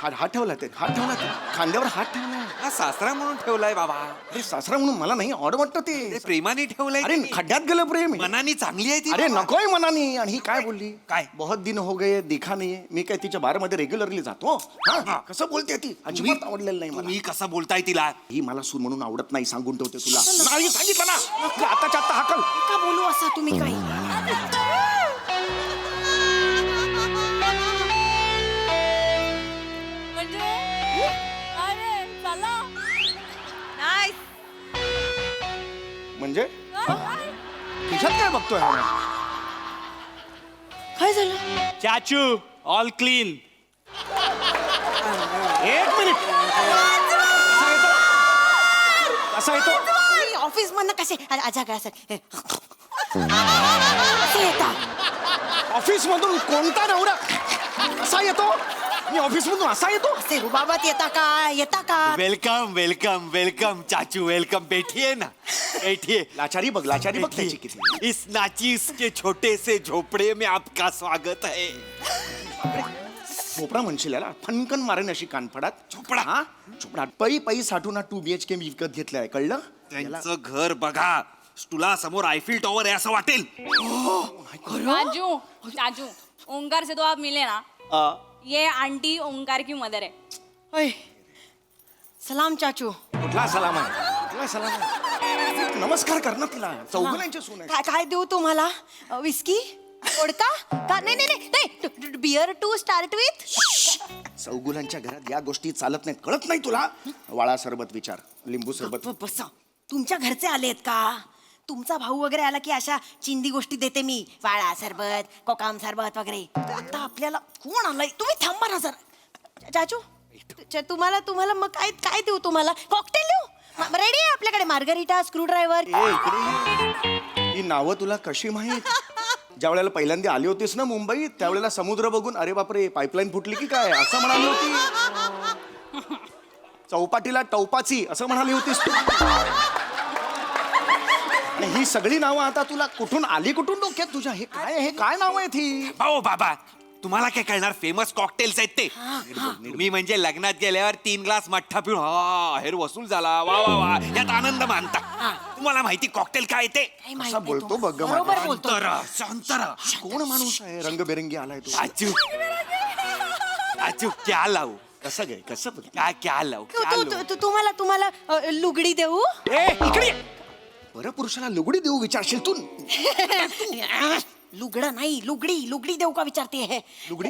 हात ठेवला ते खांद्यावर हात ठेवला हा सासरा म्हणून ठेवलाय बाबा अरे सासरा म्हणून मला नाही ऑड वाटतं ते ते प्रेमाने ठेवलंय अरे त्यांनी. खड्ड्यात गेलं प्रेम मनानी चांगली आहे ती अरे बाबा. नकोय मनानी आणि ही काय बोलली काय? बहुत दिन हो गए दिखा नाहीये मी काय तिच्या बार मध्ये रेग्युलरली जातो हा? कसं बोलते ती अजिबात आवडलेलं नाही मला तुम्ही कसं बोलताय तिला ही मला सून म्हणून आवडत नाही सांगून ठेवते तुला नाही सांगितलं ना आताच्या आता हाकल का बोलू असा तुम्ही काही म्हणजे अरे चला म्हणजे तुझ्यात काय बघतोय हा काय झालं चाचू ऑल क्लीन. एक मिनिट कसा येतो ऑफिस मधनं कसे आजा काय असं कसे येतात ऑफिस मधून कोणता नवरा कसा येतो मी ऑफिस मधून असा येतो असे रुबाबात येता का वेलकम वेलकम वेलकम चाचू वेलकम बैठिए ना बैठिए लाचारी बघ त्याची किती इस नाचीस के छोटे से झोपड़े में आपका स्वागत है झोपडा म्हणशील याला फनकन मारेन अशी कानफडात झोपडा? हा झोपडा पै साठून 2 BHK मी विकत घेतलाय कळलं त्यांचं घर बघा तुला समोर आयफिल टॉवर आहे असं वाटेल राजू राजू ओंकार से तो आप मिले ना ये आंटी ओंकार की मदर है ओय सलाम चाचू कुठला सलाम आहे नमस्कार कर ना तिला चौघांची सून आहे काय देऊ तुम्हाला विस्की ओडका का नाही बियर टू स्टार्ट विथ चौगुलांच्या घरात या गोष्टी चालत नाहीत कळत नाही तुला वाळा सरबत विचार लिंबू सरबत बसा तुमच्या घरचे आलेत का तुमचा भाऊ वगैरे आला की अशा चिंदी गोष्टी देते मी वाळा सरबत कोकाम सरबत वगैरे आता आपल्याला कोण आलाय तुम्ही थांबा ना जरा चाचू तुम्हाला मग काय देऊ तुम्हाला कॉकटेल देऊ रेडी आहे आपल्याकडे मार्गरिटा स्क्रू ड्रायव्हर ही नावं तुला कशी माहीत ज्या वेळेला पहिल्यांदा आली होतीस ना मुंबईत त्यावेळेला समुद्र बघून अरे बापरे पाईपलाईन फुटली की काय असं म्हणाली होती चौपाटीला टौपाची असं म्हणाली होतीस तू आणि ही सगळी नावं आता तुला कुठून आली कुठून डोक्यात तुझ्या हे काय नाव आहेत ही भाऊ बाबा तुम्हाला काय कळणार फेमस कॉकटेल्स आहेत ते तुम्ही म्हणजे लग्नात गेल्यावर 3 ग्लास मठ्ठा पिऊन हेर वसूल झाला वा वा वा यात आनंद मानता तुम्हाला माहिती कॉकटेल काय ते असा बोलतो बघ ग बरोबर माझा. बोलतो शांतरा कोण माणूस आहे रंगबेरंगी आलाय तो आजू आजू क्या लावू कसं गे कसं बघ. क्या लावू क्या लावू? तुम्हाला लुगडी देऊ ए इकडे ये. बरं पुरुषाला लुगडी देऊ विचारशील तू लुगडं नाही लुगडी देऊ का विचारते हे लुगडी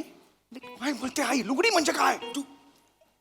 काय बोलते आई लुगडी म्हणजे काय तू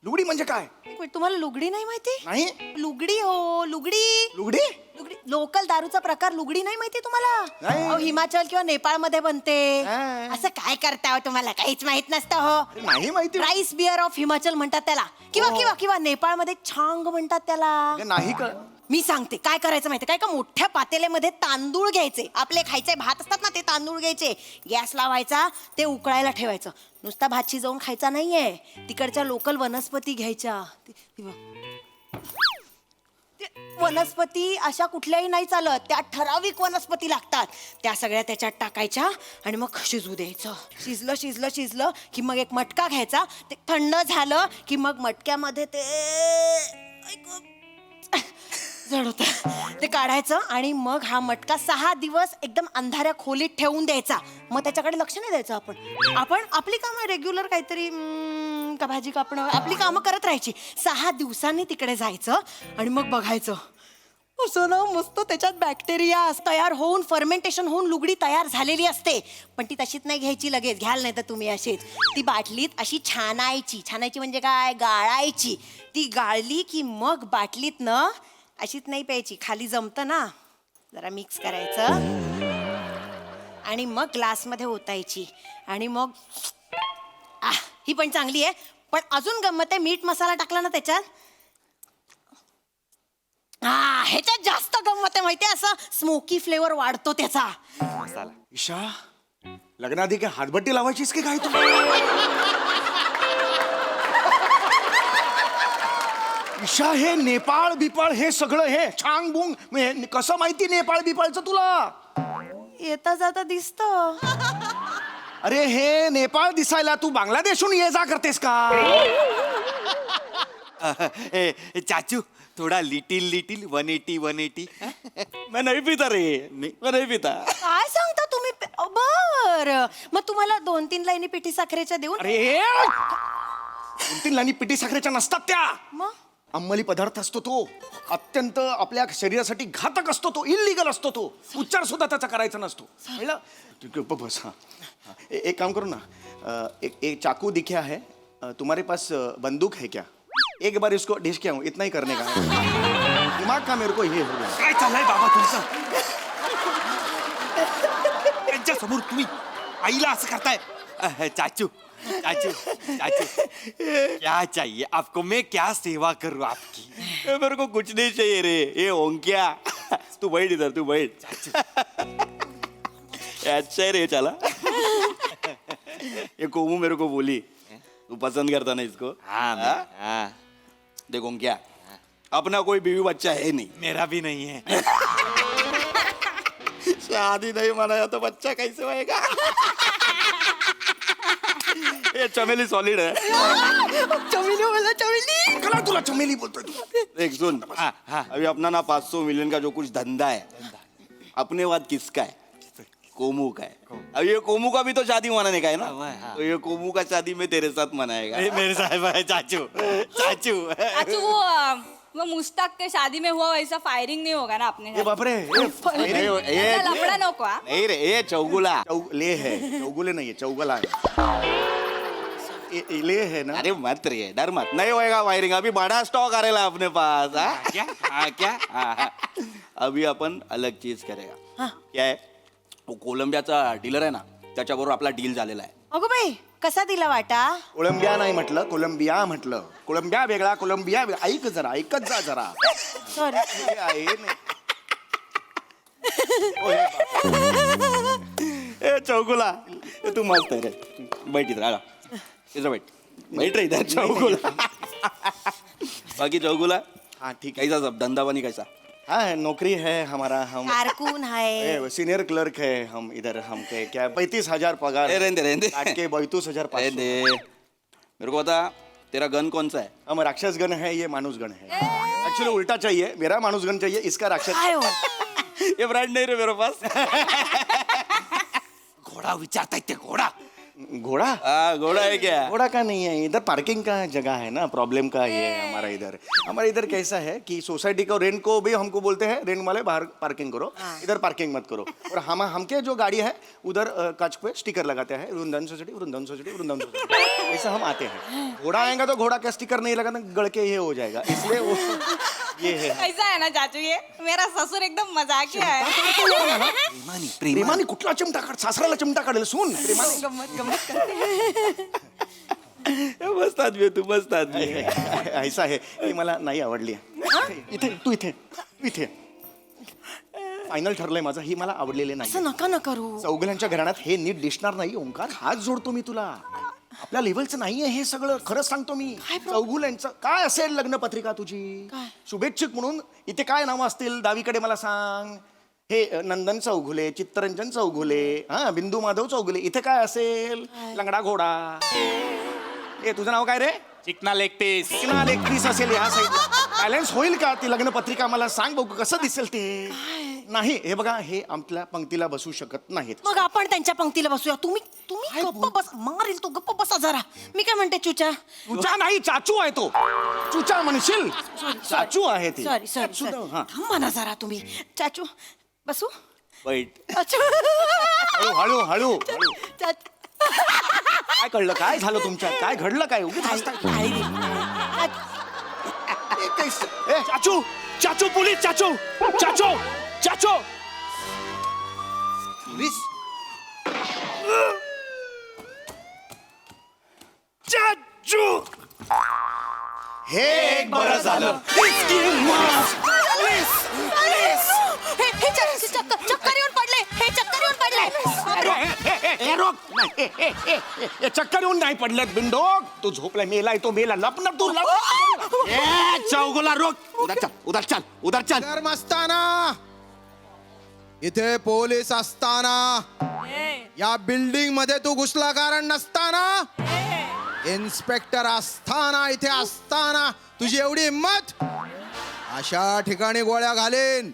लुगडी म्हणजे काय एक मिनिट, तुम्हाला लुगडी नाही माहिती नाही लुगडी हो लुगडी लुगडी लोकल दारूचा प्रकार लुगडी नाही माहिती तुम्हाला नाही. अहो, हिमाचल किंवा नेपाळ मध्ये बनते हा. असं काय करता हो तुम्हाला काहीच माहित नसतं हो नाही माहिती राईस बियर ऑफ हिमाचल म्हणतात त्याला किंवा नेपाळ मध्ये छांग म्हणतात त्याला अगं, नाही कळ मी सांगते काय करायचं माहिती काय का मोठ्या पातेल्यामध्ये तांदूळ घ्यायचे आपले खायचे भात असतात ना ते तांदूळ घ्यायचे गॅस लावायचा ते उकळायला ठेवायचं नुसता भात शिजवून खायचा नाहीये तिकडच्या लोकल वनस्पती घ्यायच्या वनस्पती अशा कुठल्याही नाही चालत त्या ठराविक वनस्पती लागतात त्या सगळ्या त्याच्यात टाकायच्या आणि मग शिजू द्यायचं शिजलं की मग एक मटका घ्यायचा ते थंड झालं की मग मटक्यामध्ये ते जड होतं ते काढायचं आणि मग हा मटका 6 दिवस एकदम अंधाऱ्या खोलीत ठेवून द्यायचा मग त्याच्याकडे लक्ष नाही द्यायचं आपण आपली कामं रेग्युलर काहीतरी का भाजी कापणं आपली कामं करत राहायची 6 दिवसांनी तिकडे जायचं आणि मग बघायचं असं ना मस्त त्याच्यात बॅक्टेरिया तयार होऊन फर्मेंटेशन होऊन लुगडी तयार झालेली असते पण ती तशीच नाही घ्यायची लगेच घ्याल नाही तर तुम्ही अशीच ती बाटलीत अशी छानायची म्हणजे काय गाळायची ती गाळली की मग बाटलीत न अशीच नाही प्यायची खाली जमतं ना जरा मिक्स करायचं आणि मग ग्लासमध्ये ओतायची आणि मग ही पण चांगली आहे. पण अजून गंमत आहे, मीठ मसाला टाकला ना त्याच्यात, ह्याच्यात जास्त गंमत आहे माहितीये, असं स्मोकी फ्लेवर वाढतो त्याचा. ईशा, लग्नाआधी काय हातभट्टी लावायचीस की काय तू? ईशा, हे नेपाळ बिपाळ हे सगळं हे छांग बुंग कसं माहिती नेपाळ बिपाळचं तुला? येता जाता दिसत. अरे हे नेपाळ दिसायला तू बांगलादेशहून ये जा करतेस का? चाचू थोडा लिटिल 180. मैं नहीं पीता रे, मैं नहीं पीता. काय सांगता तुम्ही? बर, मग तुम्हाला 2-3 लाईनी पिठी साखरेच्या देऊन. अरे 2-3 लाईनी पिठी साखरेच्या नसतात त्या. मग अंमली पदार्थ असतो तो, अत्यंत आपल्या शरीरासाठी घातक असतो तो, इलिगल असतो तो, उच्चार सुद्धा त्याचा करायचा नसतो. कळलं? बस. हाँ, एक काम करो ना, एक चाकू दिखा है, तुम्हारे पास बंदूक है क्या? एक बार इसको डिश के आऊं, इतना ही करने का दिमाग का मेरे को ये हो गया. काय चाललंय बाबा तुमचं? त्यांच्या समोर तुम्ही आईला असं करताय? चाचू क्या चाहिए आपको? मैं क्या सेवा करूं आपकी? मेरे को कुछ नहीं चाहिए रे, ये ओंक्या. तू बैठ इधर, तू बैठ. अच्छा है रे, चला. ये कोमू मेरे को बोली तू पसंद करता ना इसको. हाँ. देखो क्या, अपना कोई बीवी बच्चा है नहीं. मेरा भी नहीं है. शादी नहीं मनाया तो बच्चा कैसे होएगा? ये चमेली सॉलिड है. चमेली बोला, चमेली. कला तुला चमेली बोलतोय तू. देख सुन, अभी अपना ना 500 मिलियन का जो कुछ धंधा है, अपने बाद किसका है? कोमू का है. अब ये कोमू का भी तो शादी मनाने का है ना, तो ये कोमू का शादी में तेरे साथ मनाएगा. मेरे साहब है चाचू. चाचू वो मुश्ताक के शादी में हुआ वैसा फायरिंग नहीं होगा ना अपने ये बाप रे, ये लफड़ा नको हा? नहीं रे, ये चौगुला ले है, चौगुले नहीं है, चौगला है. ले है ना. अरे मत रे, डर मत, नहीं होएगा वायरिंग. अभी बड़ा स्टॉक आ रहा है अपने पास. क्या? अभी अपन अलग चीज करेगा. क्या है, वो कोलंबियाचा डीलर आहे ना, त्याच्याबरोबर आपला डील झालेला आहे. अगो बाई, कसा दिला वाटा? कोलंबिया नाही म्हटलं, कोलंबिया म्हटलं. कोलंबिया वेगळा, कोलंबिया वेगळा. ऐकत जा जरा. सॉरी. ए चौगुला, तू मस्त आहे रे. बैठ इधर, आला इधर बैठ रे इधर. चौगुला. बाकी चौगुला, हाँ ठीक है. कैसा सब धंधा पानी कैसा? हाँ, नौकरी है हमारा. हम कारकुन है, सीनियर क्लर्क है हम इधर. हम के क्या 35,000 पगार. रहने 32,000. मेरे को बता, तेरा गन कौन सा है? हम राक्षस गन है, ये मानुस गन है. एक्चुअली उल्टा चाहिए, मेरा मानुस गन चाहिए, इसका राक्षस. ये ब्रांड नहीं रे मेरे पास. घोडा विचारताय ते घोडा. घोड़ा? घोड़ा है क्या? घोड़ा का नहीं है, इधर पार्किंग का जगह है ना, प्रॉब्लम का ये है हमारा इधर. हमारे इधर कैसा है कि सोसाइटी को रेंट को भी हमको बोलते हैं, रेंट वाले बाहर पार्किंग करो, इधर पार्किंग मत करो. और हमके जो गाड़ी है उधर कांच पे स्टिकर लगाते हैं, Vrindavan society, Vrindavan society, Vrindavan society. ऐसा हम आते हैं. घोड़ा आएगा तो घोड़ा का स्टिकर नहीं लगाना, गड़ के ये हो जाएगा, इसलिए वो ये है. ऐसा है ना चाचू, ये मेरा ससुर एकदम मजाकिया है. प्रेमाने कुठला चिमटा काढ, सासऱ्याला चिमटा काढेल. सुन, प्रेमाने गम्मत मस्त आदमी, तू मस्त आदमी. ऐसा है, ही मला नाही आवडली. इथे तू इथे फायनल ठरलंय माझं, ही मला आवडलेले नाही. असं नका ना करू. चौगुल्यांच्या घराण्यात हे नीट दिसणार नाही. ओंकार, हात जोडतो मी तुला, आपल्या लेवलचं नाहीये हे सगळं. खरंच सांगतो मी. चौगुल्यांचं काय असेल लग्न पत्रिका तुझी? शुभेच्छुक म्हणून इथे काय नावं असतील डावीकडे मला सांग. हे नंदन चौघुले, चित्तरंजन चौघुले, हा बिंदू माधव चौघुले. इथे काय असेल? लंगडा घोडा. ए तुझं नाव काय रे? चिकना लेग पीस. चिकना लेग पीस असेल या साईड. बॅलन्स होईल का ती लग्न पत्रिका? मला सांग बघू कसं दिसेल ते. नाही, हे बघा, हे आमच्या पंक्तीला बसू शकत नाहीत. मग आपण त्यांच्या पंक्तीला बसूया. तुम्ही गप्प बस. मारेल तो, गप्प बसा जरा. मी काय म्हणते, चुचा. चुचा नाही, चाचू आहे तो. चुचा म्हणशील, चाचू आहे ती. सॉरी. थांबा ना जरा तुम्ही. चाचू बसू. वाईट. हळू हळू. काय कळलं? काय झालं तुमच्यात? काय घडलं? काय उगीच हसताय? चाचू चाचू पोलीस. चाचू. पोलीस? हे एक बरं झालं. चक्कर येऊन पडले, हे चक्कर येऊन पडले. चक्कर येऊन नाही पडलेत बिंडोक. तू झोपलाय, मेलाय तो मेला. लपणार तू चौगुला रोक. उधर चल. कर्म असताना इथे पोलीस असताना या बिल्डिंग मध्ये तू घुसला कारण नसताना इन्स्पेक्टर असताना इथे असताना तुझी एवढी हिंमत. अशा ठिकाणी गोळ्या घालेन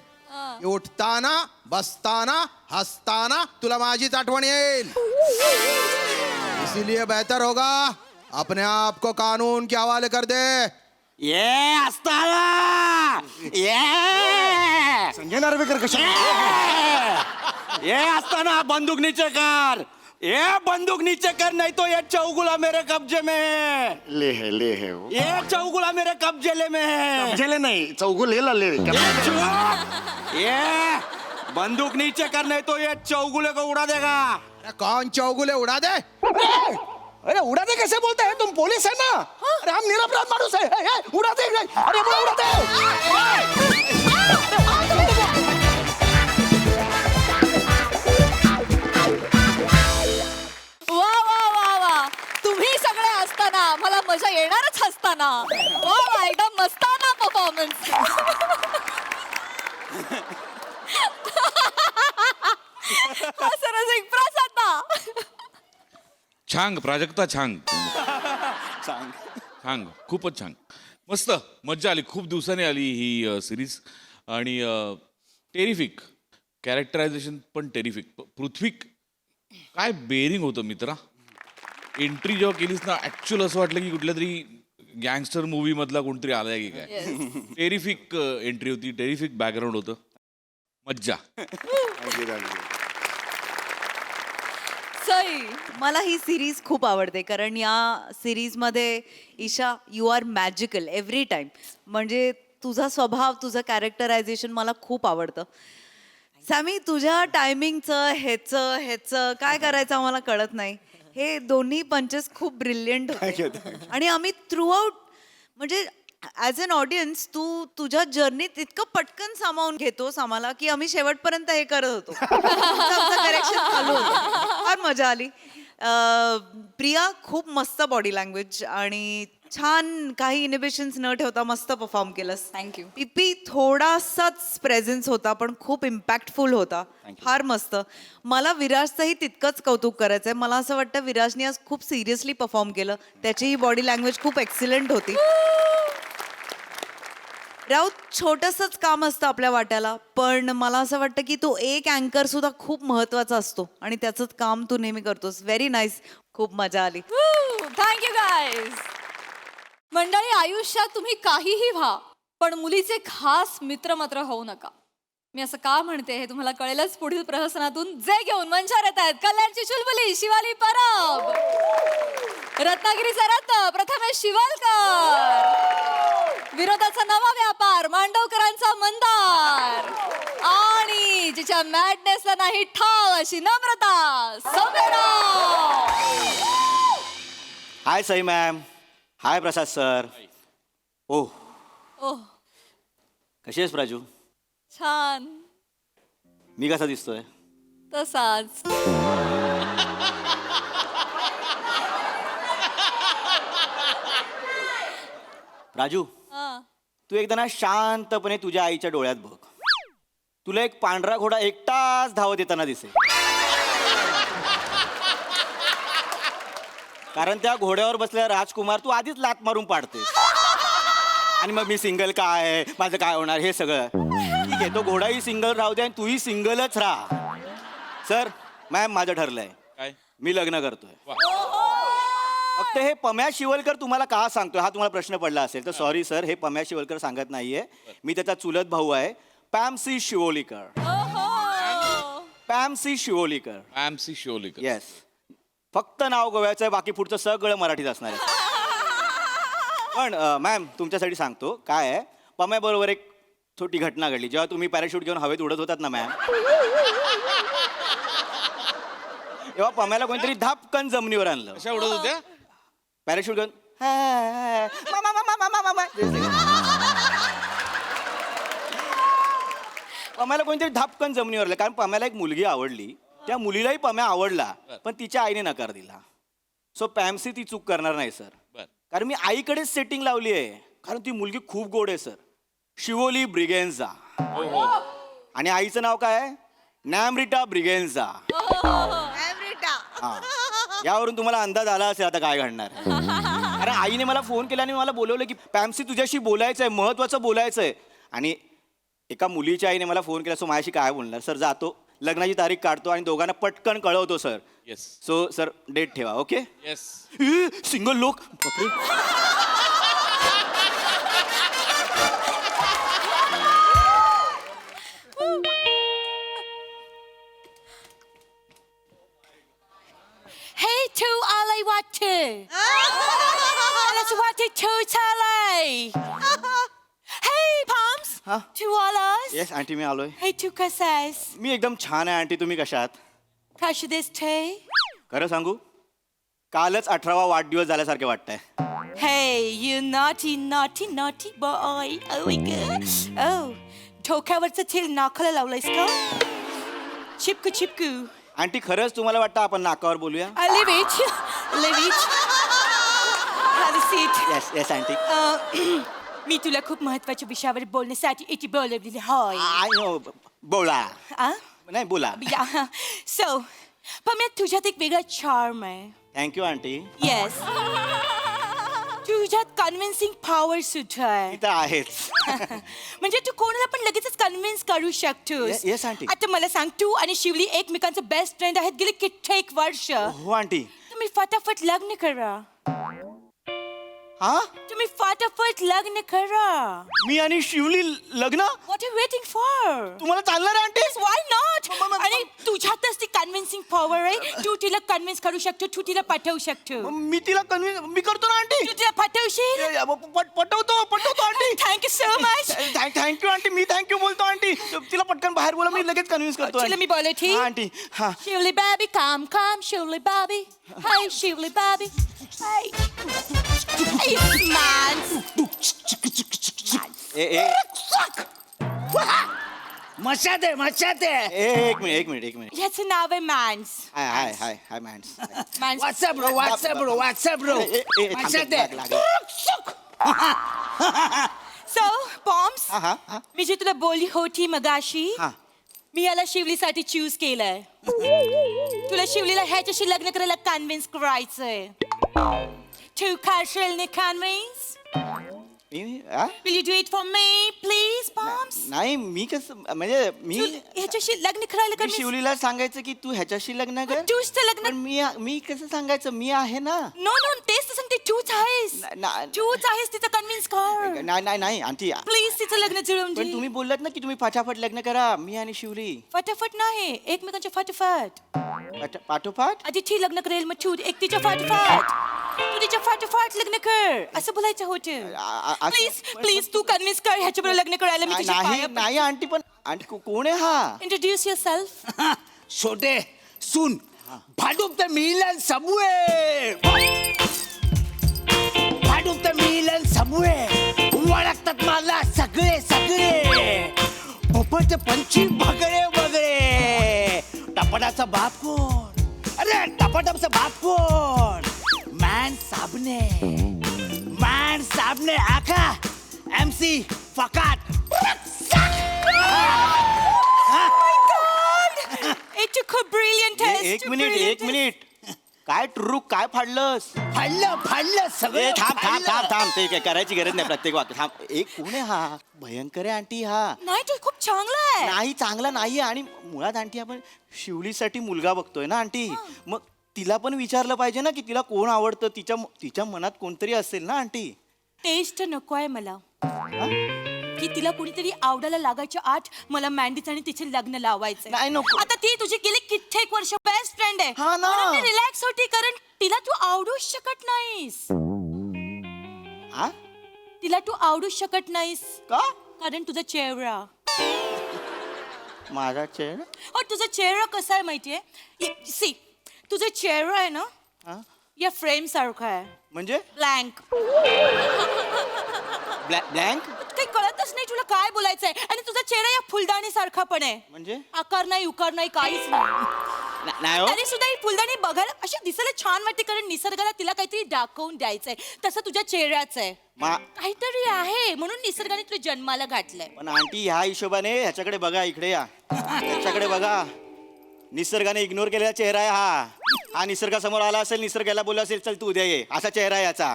की उठताना बसताना हसताना तुला माझीच आठवण येईल. इसीलिए बेहतर होगा अपने आप को कानून के हवाले कर दे. ये असताना ये संजय नार्वेकर कशा ये असताना बंदूक नीचे कर. ये बंदूक नीचे कर, नहीं तो ये चौगुला मेरे कब्जे में है. ले है वो. ये चौगुला मेरे कब्जेले में है. जेले नाही चौगुलेला ले. ये बंदूक नीचे कर, नहीं तो ये चौगुले को उड़ा देगा. अरे कौन चौगुले उड़ा दे. अरे उड़ा दे कैसे बोलते हैं, तुम पुलिस है ना. अरे हम निरपराध माणूस है. उड़ा दे. अरे उड़ा दे. वा वा वा वा, तुम्ही सगळे असताना मला मजा येणारच असताना. वा वा, एकदम मस्ताना परफॉर्मन्स. सरस प्रसाद. छान प्राजक्ता, छान छान, खूपच छान, मस्त मज्जा आली. खूप दिवसांनी आली ही सिरीज आणि टेरिफिक कॅरेक्टरायझेशन पण टेरिफिक. पृथ्वीक काय बेरिंग होतं मित्रा. एंट्री जेव्हा केलीस ना, ऍक्च्युअल असं वाटलं की कुठल्या तरी गँगस्टर मूवी मधला कोणतरी आलाय की काय. टेरिफिक एंट्री होती, टेरिफिक बॅकग्राऊंड होतं, मज्जा. सई, मला ही सिरीज खूप आवडते कारण या सिरीजमध्ये Isha you are magical every time. म्हणजे तुझा स्वभाव, तुझं कॅरेक्टरायझेशन मला खूप आवडतं. सॅमी, तुझ्या टायमिंगचं ह्याचं काय करायचं आम्हाला कळत नाही. हे दोन्ही पंचेस खूप ब्रिलियंट होते आणि आम्ही थ्रू आउट म्हणजे ॲज अन ऑडियन्स तू तुझ्या जर्नीत इतकं पटकन सामावून घेतोस आम्हाला की आम्ही शेवटपर्यंत हे करत होतो. करेक्शन चालू होतं. फार मजा आली. प्रिया, खूप मस्त बॉडी लँग्वेज आणि छान, काही इनिबिशन्स न ठेवता मस्त परफॉर्म केलंस. थँक्यू. पीपी थोडासाच प्रेझेन्स होता पण खूप इम्पॅक्टफुल होता. फार मस्त. मला विराजचंही तितकंच कौतुक करायचं आहे. मला असं वाटतं विराजने आज खूप सिरियसली परफॉर्म केलं. त्याचीही बॉडी लँग्वेज खूप एक्सिलंट होती. राऊत, छोटंसंच काम असतं आपल्या वाट्याला, पण मला असं वाटतं की तो एक अँकर सुद्धा खूप महत्वाचा असतो आणि त्याचंच काम तू नेहमी करतोस. Very nice. खूप मजा आली. Thank you guys. मंडळी, आयुष्यात तुम्ही काहीही व्हा पण मुलीचे खास मित्र मात्र होऊ नका. मी असं का म्हणते हे तुम्हाला कळेलच पुढील प्रहसनातून. जे घेऊन मंचावर येत आहेत कल्याणची चुलबुली शिवाली परब, रत्नागिरीचा रत्न प्रथमेश शिवलकर, विरोधाचा नवा व्यापार मांडवकरांचा मंदार आणि जिच्या मॅडनेसला नाही ठाव अशी नम्रता सौम्यराव. हाय सई मॅम. हाय प्रसाद सर. ओह, ओह, कशी आहेस प्राजू? छान. मी कसा दिसतोय? तसाच. राजू, तू एकदा ना शांतपणे तुझ्या आईच्या डोळ्यात बघ. तुला एक पांढरा घोडा एकटाच धावत येताना दिसेल. कारण त्या घोड्यावर बसलेला राजकुमार तू आधीच लात मारून पाडतेस. आणि मग मी सिंगल काय, माझं काय होणार हे सगळं. ठीक आहे, तो घोडाही सिंगल राहू दे आणि तूही सिंगलच राहा. सर, मॅम, माझं ठरलंय. काय? मी लग्न करतोय. फक्त हे पम्या शिवलकर तुम्हाला का सांगतोय हा तुम्हाला प्रश्न पडला असेल तर सॉरी सर, हे पम्या शिवलकर सांगत नाहीये. मी त्याचा चुलत भाऊ आहे, पॅमसी शिवोलीकर. पॅमसी शिवोलीकर. पॅमसी शिवोलीकर. येस. फक्त नाव गोव्याचं आहे, बाकी पुढचं सगळं मराठीत असणार आहे. पण मॅम, तुमच्यासाठी सांगतो काय आहे. पम्याबरोबर एक छोटी घटना घडली. जेव्हा तुम्ही पॅराशूट घेऊन हवेत उडत होतात ना मॅम, तेव्हा पम्याला कोणतरी धापकन जमिनीवर आणलं. कशा उडत होत्या? पॅराशूट घेऊन मामा मामा मामा मामा पम्याला कोणतरी धापकन जमिनीवर कारण पम्याला एक मुलगी आवडली त्या मुलीलाही पम्या आवडला पण तिच्या आईने नकार दिला सो पॅम्सी ती चूक करणार नाही सर बर. कारण मी आईकडेच सेटिंग लावली आहे कारण ती मुलगी खूप गोड आहे सर शिवोली ब्रिगेन्झा आणि आईचं नाव काय आहे नॅमरिटा ब्रिगेन्झा हा. यावरून तुम्हाला अंदाज आला असेल आता काय घडणार आहे. कारण आईने मला फोन केला आणि मला बोलवलं की पॅम्सी तुझ्याशी बोलायचं आहे महत्वाचं बोलायचं आहे आणि एका मुलीच्या आईने मला फोन केला सो माझ्याशी काय बोलणार सर जातो लग्नाची तारीख काढतो आणि दोघांना पटकन कळवतो sir yes so sir date ठेवा ओके येस सिंगल लोक बापरे. Hey, to alay water. Let's water to talay. Hey, Palms. Huh? To alas. Yes aunty मी आलोय Hey, to kasas. मी एकदम छान आहे आंटी तुम्ही कशा आहात Kasha this tea. खरं सांगू कालच 18वा वाढदिवस झाल्यासारखे वाटतंय Hey, you naughty, naughty, naughty boy. Oh my god. Oh, डोक्यावरचं तेल नाकाला लावलंयस का? चिपकू चिपकू. आंटी खरंच तुम्हाला वाटतं आपण नाकावर बोलूया I live it. Live it. Have a seat. Yes yes aunty मी तुला खूप महत्वाच्या विषयावर बोलण्यासाठी इथे बोलवलेली होय. आय नो बोला आ? नाही बोला Yeah. So, पण तुझ्यात एक वेगळा चार्म आहे. Thank you aunty yes. तुझ्यात कन्व्हिन्सिंग पॉवर सुद्धा आहे. इथं आहेच म्हणजे तू कोणाला पण लगेचच कन्व्हिन्स करू शकतोस. Yes, aunty. आता मला सांग तू आणि शिवली एकमेकांचे बेस्ट फ्रेंड आहेत गेले कित्येक वर्ष. हो आंटी तुम्ही फटाफट लग्न करा. हा तुम्ही फटाफट लग्न करा. मी आणि शिवली लग्न What are you waiting for? तुम्हाला चालणार आहे आंटी Why not? आणि तुझ्यातच ती कन्व्हिन्सिंग पॉवर आहे. तू तिला कन्व्हिन्स करू शकतो. तू तिला पाठवू शकतो. मी तिला कन्व्हिन्स मी करतो ना आंटी तू तिला पाठवशील. पटवतो aunty thank you so much. Thank you aunty मी थँक्यू बोलतो आंटी तिला पटकन बाहेर बोला मी लगेच कन्व्हिन्स करतो तिला मी बोलते. हा, आंटी हा Shivly baby, come, come, Shivly baby. Hey, Shivly baby. Hey. Hey, man. ए मशाते एक मिनिट ह्याचं नाव आहे मान्स. हाय मॅन्स मान्स. व्हॉट्सअप ब्रो सो पॉम्स हा मी जे तुला बोलली होती मगाशी हा. मी याला शिवलीसाठी चूज केलंय. तुला शिवलीला ह्याच्याशी लग्न करायला कन्व्हिन्स करायचंय. तू करशील ना convince? Will you do it for me, please, Palms? नाही मी कसं म्हणजे मी तू ह्याच्याशी लग्न करायला मी convince- शिवलीला सांगायचं की तू ह्याच्याशी लग्न कर तूच तर लग्न- पण मी कसं सांगायचं मी आहे ना No, no, तेच तर सांगते तूच आहेस. तूच आहेस तिचं कन्व्हिन्स कर. नाही आंटी प्लीज तिचं लग्न जुळवून पण दे. तुम्ही बोललात ना की तुम्ही फटाफट लग्न करा मी आणि शिवली फटाफट नाही एकमेकांच्या फटाफट. पाठोपाठ आधी ती लग्न करेल मग तू एक तिच्या फाटफाट. तू तिच्या फाटफाट लग्न कर असं बोलायचं होतं. प्लीज तू कन्व्हिन्स कर ह्याच्याबरोबर लग्न करायला मी तुझ्या नाही नाही आंटी पण आंटी कोण आहे हा इंट्रोड्यूस युअरसेल्फ. छोटे सुन भाडूप तर मिलन समूहे भाडूप तर मिलन समूहे ओळखतात मला सगळे पोपट पंची बगळे टपाटाचा बाप कोण अरे टपाटाचा बाप कोण मॅन साबने आका MC फकाट It took a brilliant test. एक मिनिट काय ट्रू काय फाडलंस फाडलं सगळे थांब ते काय करायची गरज नाही प्रत्येक वाक्य थांब एक कोण आहे हा भयंकर आहे आंटी हा नाही तो खूप चांगला आहे. नाही चांगला नाहीये आणि मुळात आंटी आपण शिवलीसाठी मुलगा बघतोय ना आंटी मग तिला पण विचारलं पाहिजे ना की तिला कोण आवडतं तिच्या मनात कोणतरी असेल ना आंटी टेस्ट नको आहे मला की तिला कुणीतरी आवडायला लागायच्या आत मला मॅन्डीच आणि तिचे लग्न लावायचं. नाही, नको. आता ती तुझी गेली कित्येक वर्ष बेस्ट फ्रेंड आहे. हा ना. रिलॅक्स होती कारण तिला तू आवडूच शकत नाहीस. हा तिला तू आवडूच शकत नाहीस का कारण तुझा चेहरा. माझा चेहरा तुझा चेहरा कसा आहे माहितीये सी तुझा चेहरा आहे ना हा? या फ्रेम सारखा आहे म्हणजे ब्लँक ब्लँक काही कळतच नाही तुला काय बोलायचंय आणि तुझा चेहरा या फुलदाणी सारखा पण आहे म्हणजे आकार नाही उकार नाही काहीच नाही नाही हो तरी सुद्धा ही फुलदाणी बघायला अशी दिसायला छान वाटते कारण निसर्गाला तिला काहीतरी दाखवून द्यायचंय तसं तुझ्या चेहऱ्याचं आहे काहीतरी आहे म्हणून निसर्गाने तुला जन्माला घातलंय पण आंटी ह्या हिशोबाने ह्याच्याकडे बघा इकडे या ह्याच्याकडे बघा निसर्गाने इग्नोर केलेला चेहरा आहे हा निसर्गासमोर आला असेल निसर्गाला बोलला असेल चल तू उद्या ये असा चेहरा आहे याचा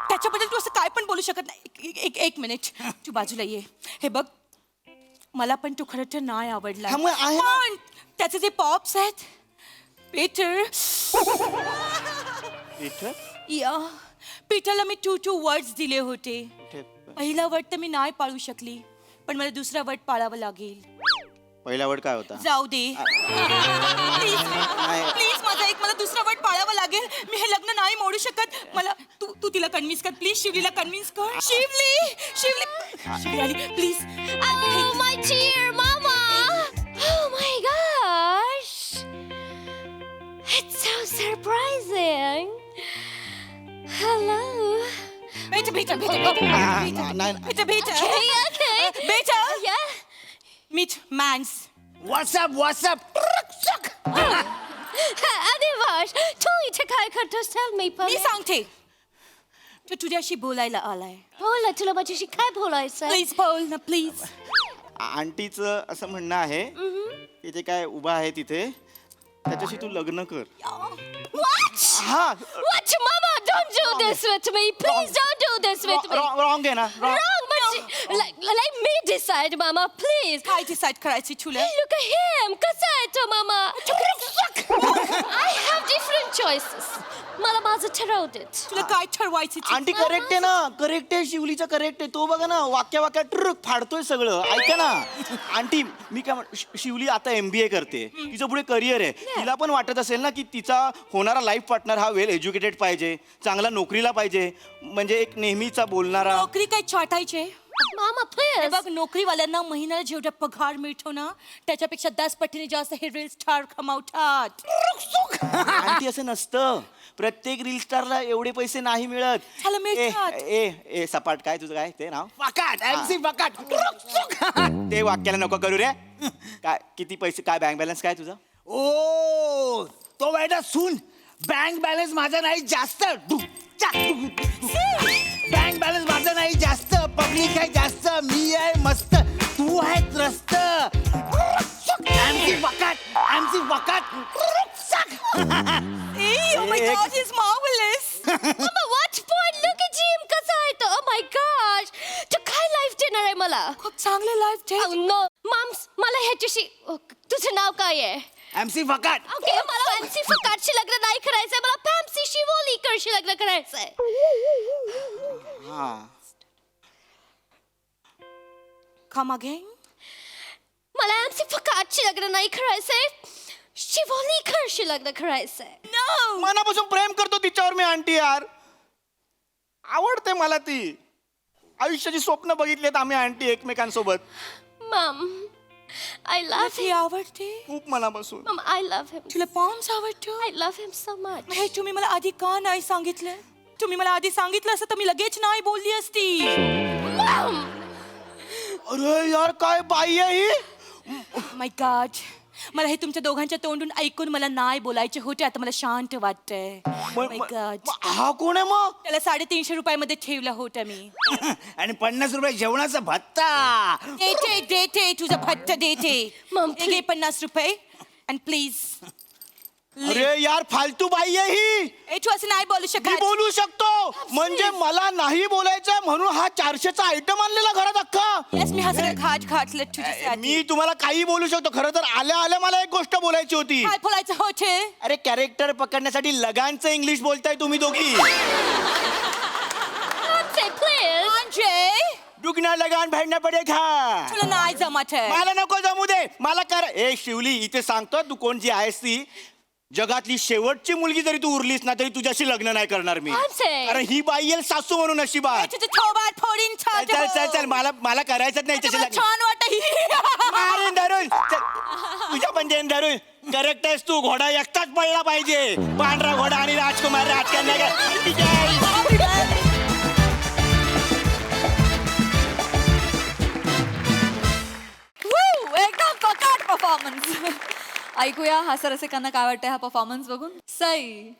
त्याच्याबद्दल तू असं काय पण बोलू शकत नाही एक मिनिट तू बाजूला ये हे बघ मला पण तू खरं तर नाही आवडला हा, मग आहे ना. पण त्याचे जे पॉप्स आहेत पीटर इथं या पीटरला मी 2 वर्ड्स दिले होते पहिला वर्ड तर मी नाही पाळू शकली पण मला दुसरा वर्ड पाळावा लागेल पहिला वर्ड काय होता जाऊ दे प्लीज प्लीज माझा एक मला दुसरा वर्ड पाळावा लागेल मी हे लग्न नाही मोडू शकत मला तू तिला कन्व्हिन्स कर प्लीज शिवलीला कन्व्हिन्स कर शिवली आली please Oh, my dear mama! Oh my gosh! It's so surprising. Hello. बेटा Okay. Yeah. मीट मॅन्स व्हॉट्सअप Adivash, तू इथे काय करतोस? Tell me, मी सांगते तू तुझ्याशी बोलायला आलाय बोल तुला माझ्याशी काय बोलायचं? प्लीज बोल ना प्लीज आंटीचं असं म्हणणं आहे की जे काय उभा आहे तिथे त्याच्याशी तू लग्न कर What? हा What, mama? Don't do this with me. Please don't do this with me. Wrong आहे ना Wrong, but let me decide, mama. Please. काय डिसाईड करायची तुला Hey, look at him. कसा आहे तो, mama? I have different choices. मला माझं ठरवू देत. तुला काय ठरवायची आंटी करेक्ट आहे ना करेक्ट आहे शिवलीचं करेक्ट आहे तो बघा ना वाक्या ट्रुक फाडतोय सगळं ऐका ना आंटी मी काय शिवली आता MBA करते तिचं पुढे करिअर आहे तिला पण वाटत असेल ना की तिचा होणारा लाईफ पार्टनर हा वेल एज्युकेटेड पाहिजे चांगला नोकरीला पाहिजे म्हणजे एक नेहमीचा बोलणारा नोकरी काय छाटायचे Mama, हे please. बघ नोकरीवाल्यांना महिन्याला जेवढा पगार मिळतो ना त्याच्यापेक्षा 10 पटीने जास्त हे रील स्टार कमावतात आंटी असं नसतं प्रत्येक रील स्टारला एवढे पैसे नाही मिळत त्याला मिळतात. ए सपाट काय तुझं काय ते नाव फकाट MC फकाट ते वाक्याला नको करू रे काय किती पैसे काय बँक बॅलन्स काय तुझा ओ तो बेटा सुन बँक बॅलन्स माझा नाही जास्त बँक बॅलन्स माझा नाही जास्त पब्लिक आहे जास्त मी आहे मस्त तू आहे त्रस्त आमची फकाट Oh my God, he's marvelous. Mama, what point? Look at him. कसा आहे तो? Oh my gosh. तू काय लाईफ देणार आहे मला? खूप चांगले लाईफ Oh no. Moms, मला ह्याच्याशी तुझं नाव काय आहे? MC फकाट ओके मला फॅन्सी फकाटशी लग्न नाही करायचंय मला फॅन्सी शिवोलीकरशी लग्न करायचंय Come again. मला एमसी फकाटशी लग्न नाही करायचंय शिवोलीकरशी लग्न करायचंय No. मनापासून प्रेम करतो तिच्यावर मी आंटी यार आवडते मला ती आयुष्याची स्वप्न बघितलीत आम्ही आंटी एकमेकांसोबत मम आय लव्ह ती आवडते खूप मनापासून मम आय लव्ह हिम तुला पॉम्स आवडतो I love him so much हे तुम्ही मला आधी का नाही सांगितलं तुम्ही मला आधी सांगितलं असतं तर मी लगेच नाही बोलली असती अरे यार काय बाई आहे ही माय गॉड मला हे तुमच्या दोघांच्या तोंडून ऐकून मला नाही बोलायचे होते आता मला शांत वाटतंय माय गॉड हा कोण आहे मग त्याला 350 रुपयामध्ये ठेवलं होतं मी आणि 50 रुपये जेवणाचा भत्ता देते तुझा भत्ता देते मम, हे घे 50 रुपये and प्लीज अरे यार फालतू बाई आहे ही तू असं नाही बोलू मी शकत बोलू शकतो म्हणजे मला नाही बोलायचं म्हणून हा 400चा आयटम आणलेला घरात अख्खा Yes, मी हा सगळं घाटलं तुझ्यासाठी मी तुम्हाला काही बोलू शकतो खरं तर आल्या आल्या मला एक गोष्ट बोलायची होती काय बोलायचं होते अरे कॅरेक्टर पकडण्यासाठी लगानचं इंग्लिश बोलताय तुम्ही दोघी अंजय दुगना लगान भेटणं पडेगा तुला नाही जमत आहे मला नको जमू दे मला कर ए शिवली इथे सांगतो तू कोण जी आहेस ती जगातली शेवटची मुलगी जरी तू उरलीस ना तरी तुझ्याशी लग्न नाही करणार मी कारण ही बाई येईल सासू म्हणून अशी बात तुझं थोबाड फोडीन चल चल चल चल मला करायचंच नाही त्याची लग्न छान वाटत मारेन धरून चल, तुझ्या पण देईन धरून करेक्ट आहेस तू. घोडा एकटाच पळला पाहिजे. पांढरा घोडा आणि राजकुमार एकदम पकाट परफॉर्मन्स. ऐकूया हास्यरसिकांना काय वाटतं हा परफॉर्मन्स बघून. सई,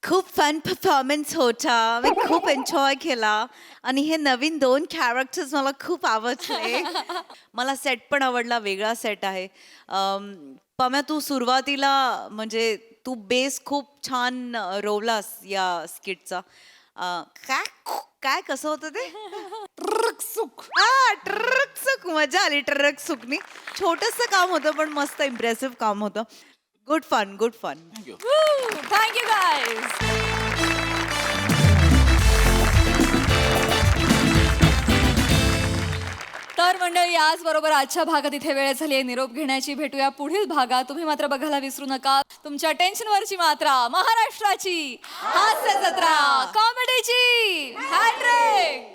खूप फन परफॉर्मन्स होता. मी खूप एन्जॉय केला आणि हे नवीन 2 कॅरेक्टर्स मला खूप आवडले. मला सेट पण आवडला, वेगळा सेट आहे. पम्या, तू सुरुवातीला म्हणजे तू बेस खूप छान रोवलास या स्किटचा. काय काय कसं होतं ते? ट्रक मजा आली. ट्रक सुकनी छोटंसं काम होतं पण मस्त इम्प्रेसिव्ह काम होतं. Good fun, good fun. Thank you guys. तर मंडळी, याचबरोबर आजच्या भागात इथे वेळ झाली आहे निरोप घेण्याची. भेटूया पुढील भागात. तुम्ही मात्र बघायला विसरू नका तुमच्या टेन्शनवरची मात्रा, महाराष्ट्राची हास्य जत्रा, कॉमेडीची हॅट्रिक.